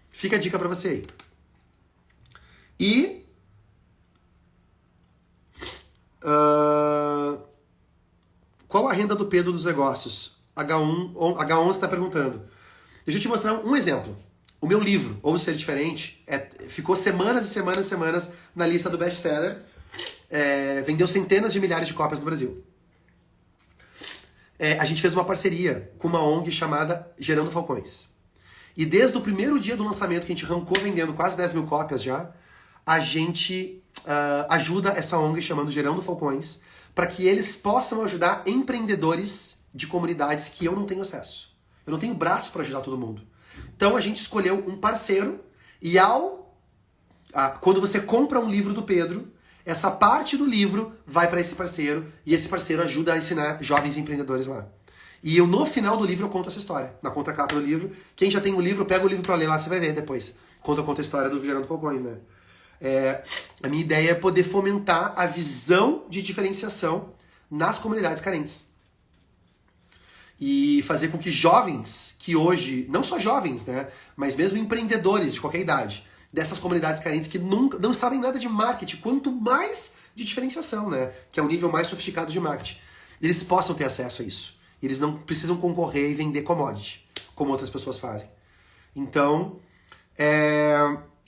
fica a dica para você aí. E qual a renda do Pedro dos negócios? H11 está perguntando. Deixa eu te mostrar um exemplo. O meu livro, Ouse Ser Diferente, ficou semanas e semanas e semanas na lista do best-seller. Vendeu centenas de milhares de cópias no Brasil. A gente fez uma parceria com uma ONG chamada Gerando Falcões. E desde o primeiro dia do lançamento, que a gente arrancou vendendo quase 10 mil cópias já, a gente ajuda essa ONG chamando Gerando Falcões para que eles possam ajudar empreendedores de comunidades que eu não tenho acesso. Eu não tenho braço para ajudar todo mundo. Então a gente escolheu um parceiro e quando você compra um livro do Pedro, essa parte do livro vai para esse parceiro e esse parceiro ajuda a ensinar jovens empreendedores lá. E no final do livro eu conto essa história. Na contracapa do livro, quem já tem o livro, pega o livro para ler lá, você vai ver depois. Eu conto a história do Gerando Falcões, né? A minha ideia é poder fomentar a visão de diferenciação nas comunidades carentes. E fazer com que jovens, que hoje, não só jovens, né, mas mesmo empreendedores de qualquer idade, dessas comunidades carentes que não sabem nada de marketing, quanto mais de diferenciação, né, que é o nível mais sofisticado de marketing, eles possam ter acesso a isso. Eles não precisam concorrer e vender commodity, como outras pessoas fazem. Então,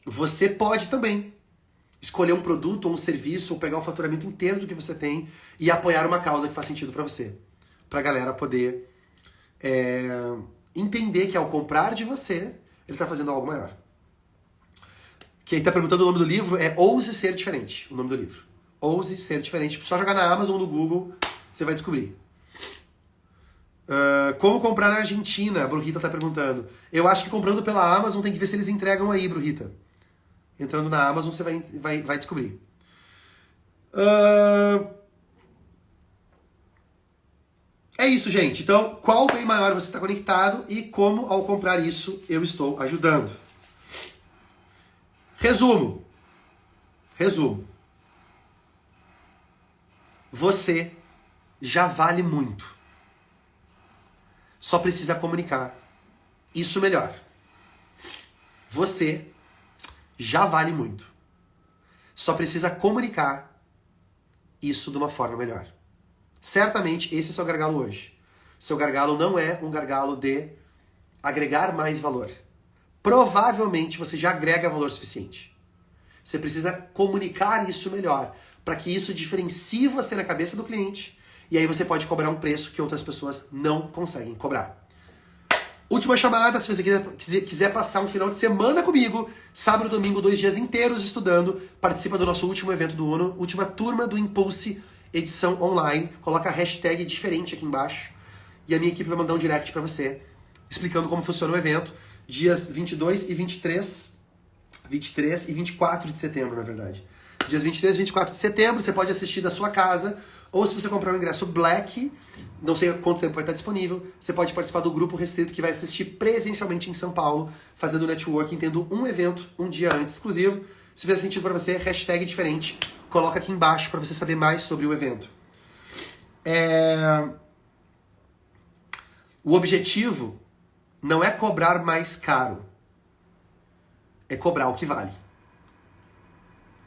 você pode também escolher um produto ou um serviço, ou pegar o faturamento inteiro do que você tem e apoiar uma causa que faz sentido para você. Pra galera poder entender que ao comprar de você, ele tá fazendo algo maior. Quem tá perguntando o nome do livro é Ouse Ser Diferente, o nome do livro. Ouse Ser Diferente. Só jogar na Amazon ou no Google, você vai descobrir. Como comprar na Argentina? A Brunhita tá perguntando. Eu acho que comprando pela Amazon tem que ver se eles entregam aí, Brunhita. Entrando na Amazon você vai descobrir. É isso, gente. Então, qual bem maior você está conectado e como, ao comprar isso, eu estou ajudando. Resumo. Você já vale muito. Só precisa comunicar isso melhor. Você já vale muito. Só precisa comunicar isso de uma forma melhor. Certamente esse é o seu gargalo hoje. Seu gargalo não é um gargalo de agregar mais valor. Provavelmente você já agrega valor suficiente. Você precisa comunicar isso melhor, para que isso diferencie você na cabeça do cliente, e aí você pode cobrar um preço que outras pessoas não conseguem cobrar. Última chamada, se você quiser passar um final de semana comigo, sábado e domingo, 2 dias inteiros estudando, participa do nosso último evento do Uno, última turma do Impulse, edição online, coloca a hashtag diferente aqui embaixo, e a minha equipe vai mandar um direct para você, explicando como funciona o evento, dias 22 e 23 e 24 de setembro, na verdade. Dias 23 e 24 de setembro, você pode assistir da sua casa, ou se você comprar um ingresso Black, não sei quanto tempo vai estar disponível, você pode participar do grupo restrito que vai assistir presencialmente em São Paulo, fazendo networking, tendo um evento um dia antes, exclusivo. Se fizer sentido para você, hashtag diferente, coloca aqui embaixo para você saber mais sobre o evento. O objetivo não é cobrar mais caro, é cobrar o que vale.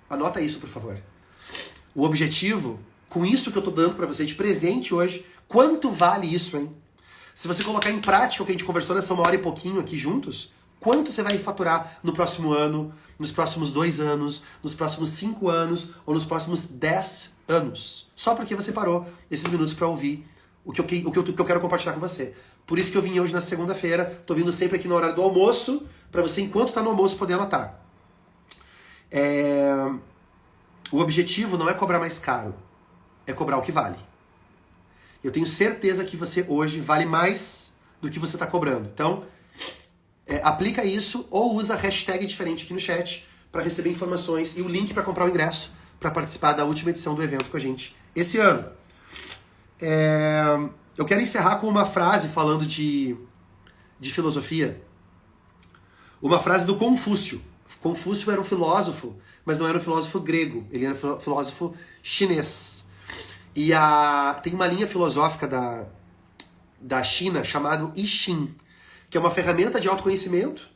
Anota isso, por favor. O objetivo, com isso que eu tô dando para você de presente hoje, quanto vale isso, hein? Se você colocar em prática o que a gente conversou nessa 1 hora e pouquinho aqui juntos, quanto você vai faturar no próximo ano, nos próximos 2 anos, nos próximos 5 anos ou nos próximos 10 anos? Só porque você parou esses minutos para ouvir o que eu quero compartilhar com você. Por isso que eu vim hoje na segunda-feira, tô vindo sempre aqui na hora do almoço, para você, enquanto tá no almoço, poder anotar. O objetivo não é cobrar mais caro, é cobrar o que vale. Eu tenho certeza que você hoje vale mais do que você está cobrando. Então, aplica isso ou usa a hashtag diferente aqui no chat para receber informações e o link para comprar o ingresso para participar da última edição do evento com a gente esse ano. Eu quero encerrar com uma frase falando de filosofia. Uma frase do Confúcio. Confúcio era um filósofo, mas não era um filósofo grego, ele era um filósofo chinês. E tem uma linha filosófica da China chamada I Ching, que é uma ferramenta de autoconhecimento,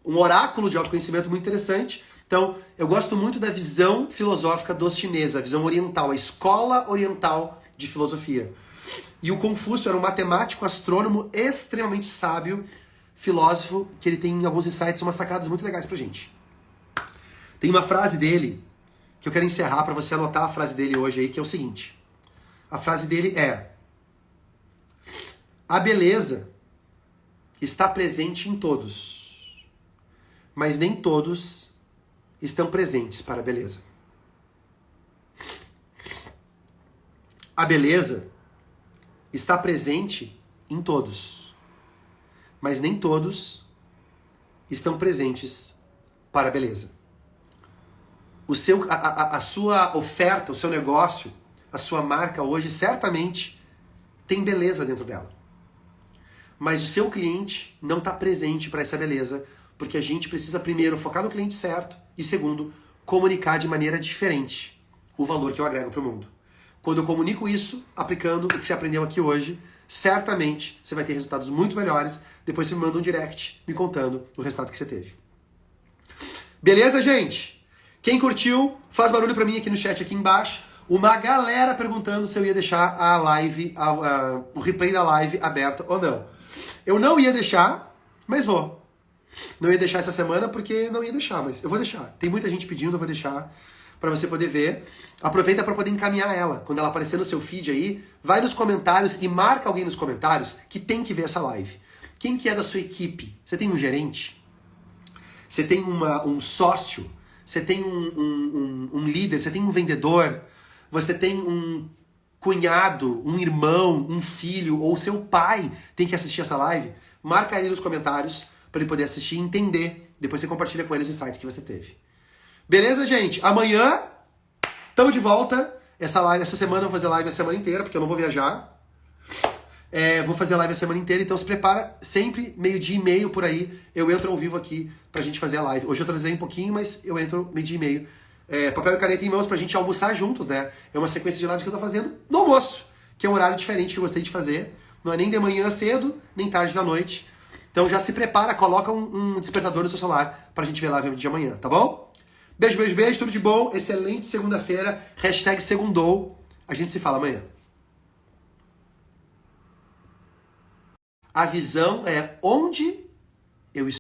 um oráculo de autoconhecimento muito interessante. Então, eu gosto muito da visão filosófica dos chineses, a visão oriental, a escola oriental de filosofia. E o Confúcio era um matemático, astrônomo extremamente sábio, filósofo, que ele tem alguns insights, umas sacadas muito legais pra gente. Tem uma frase dele que eu quero encerrar para você anotar a frase dele hoje aí, que é o seguinte. A frase dele é: a beleza está presente em todos, mas nem todos estão presentes para a beleza. A beleza está presente em todos, mas nem todos estão presentes para a beleza. A sua oferta, o seu negócio, a sua marca hoje certamente tem beleza dentro dela. Mas o seu cliente não está presente para essa beleza, porque a gente precisa primeiro focar no cliente certo e segundo, comunicar de maneira diferente o valor que eu agrego para o mundo. Quando eu comunico isso, aplicando o que você aprendeu aqui hoje, certamente você vai ter resultados muito melhores. Depois você me manda um direct me contando o resultado que você teve. Beleza, gente? Quem curtiu, faz barulho pra mim aqui no chat aqui embaixo. Uma galera perguntando se eu ia deixar a live, o replay da live aberta ou não. Eu não ia deixar, mas vou. Não ia deixar essa semana porque não ia deixar, mas eu vou deixar. Tem muita gente pedindo, eu vou deixar pra você poder ver. Aproveita pra poder encaminhar ela. Quando ela aparecer no seu feed aí, vai nos comentários e marca alguém nos comentários que tem que ver essa live. Quem que é da sua equipe? Você tem um gerente? Você tem um sócio? Você tem um líder? Você tem um vendedor? Você tem um cunhado, um irmão, um filho ou seu pai tem que assistir essa live? Marca ele nos comentários para ele poder assistir e entender. Depois você compartilha com eles os insights que você teve. Beleza, gente? Amanhã estamos de volta. Essa semana eu vou fazer live a semana inteira, porque eu não vou viajar. Vou fazer live a semana inteira, então se prepara, sempre meio-dia e meio por aí, eu entro ao vivo aqui pra gente fazer a live. Hoje eu atrasei um pouquinho, mas eu entro meio-dia e meio. Papel e caneta em mãos pra gente almoçar juntos, né? É uma sequência de lives que eu tô fazendo no almoço, que é um horário diferente que eu gostei de fazer. Não é nem de manhã cedo, nem tarde da noite. Então já se prepara, coloca um despertador no seu celular pra gente ver live de amanhã, tá bom? Beijo, beijo, beijo, tudo de bom, excelente segunda-feira, #segundou. A gente se fala amanhã. A visão é onde eu estou.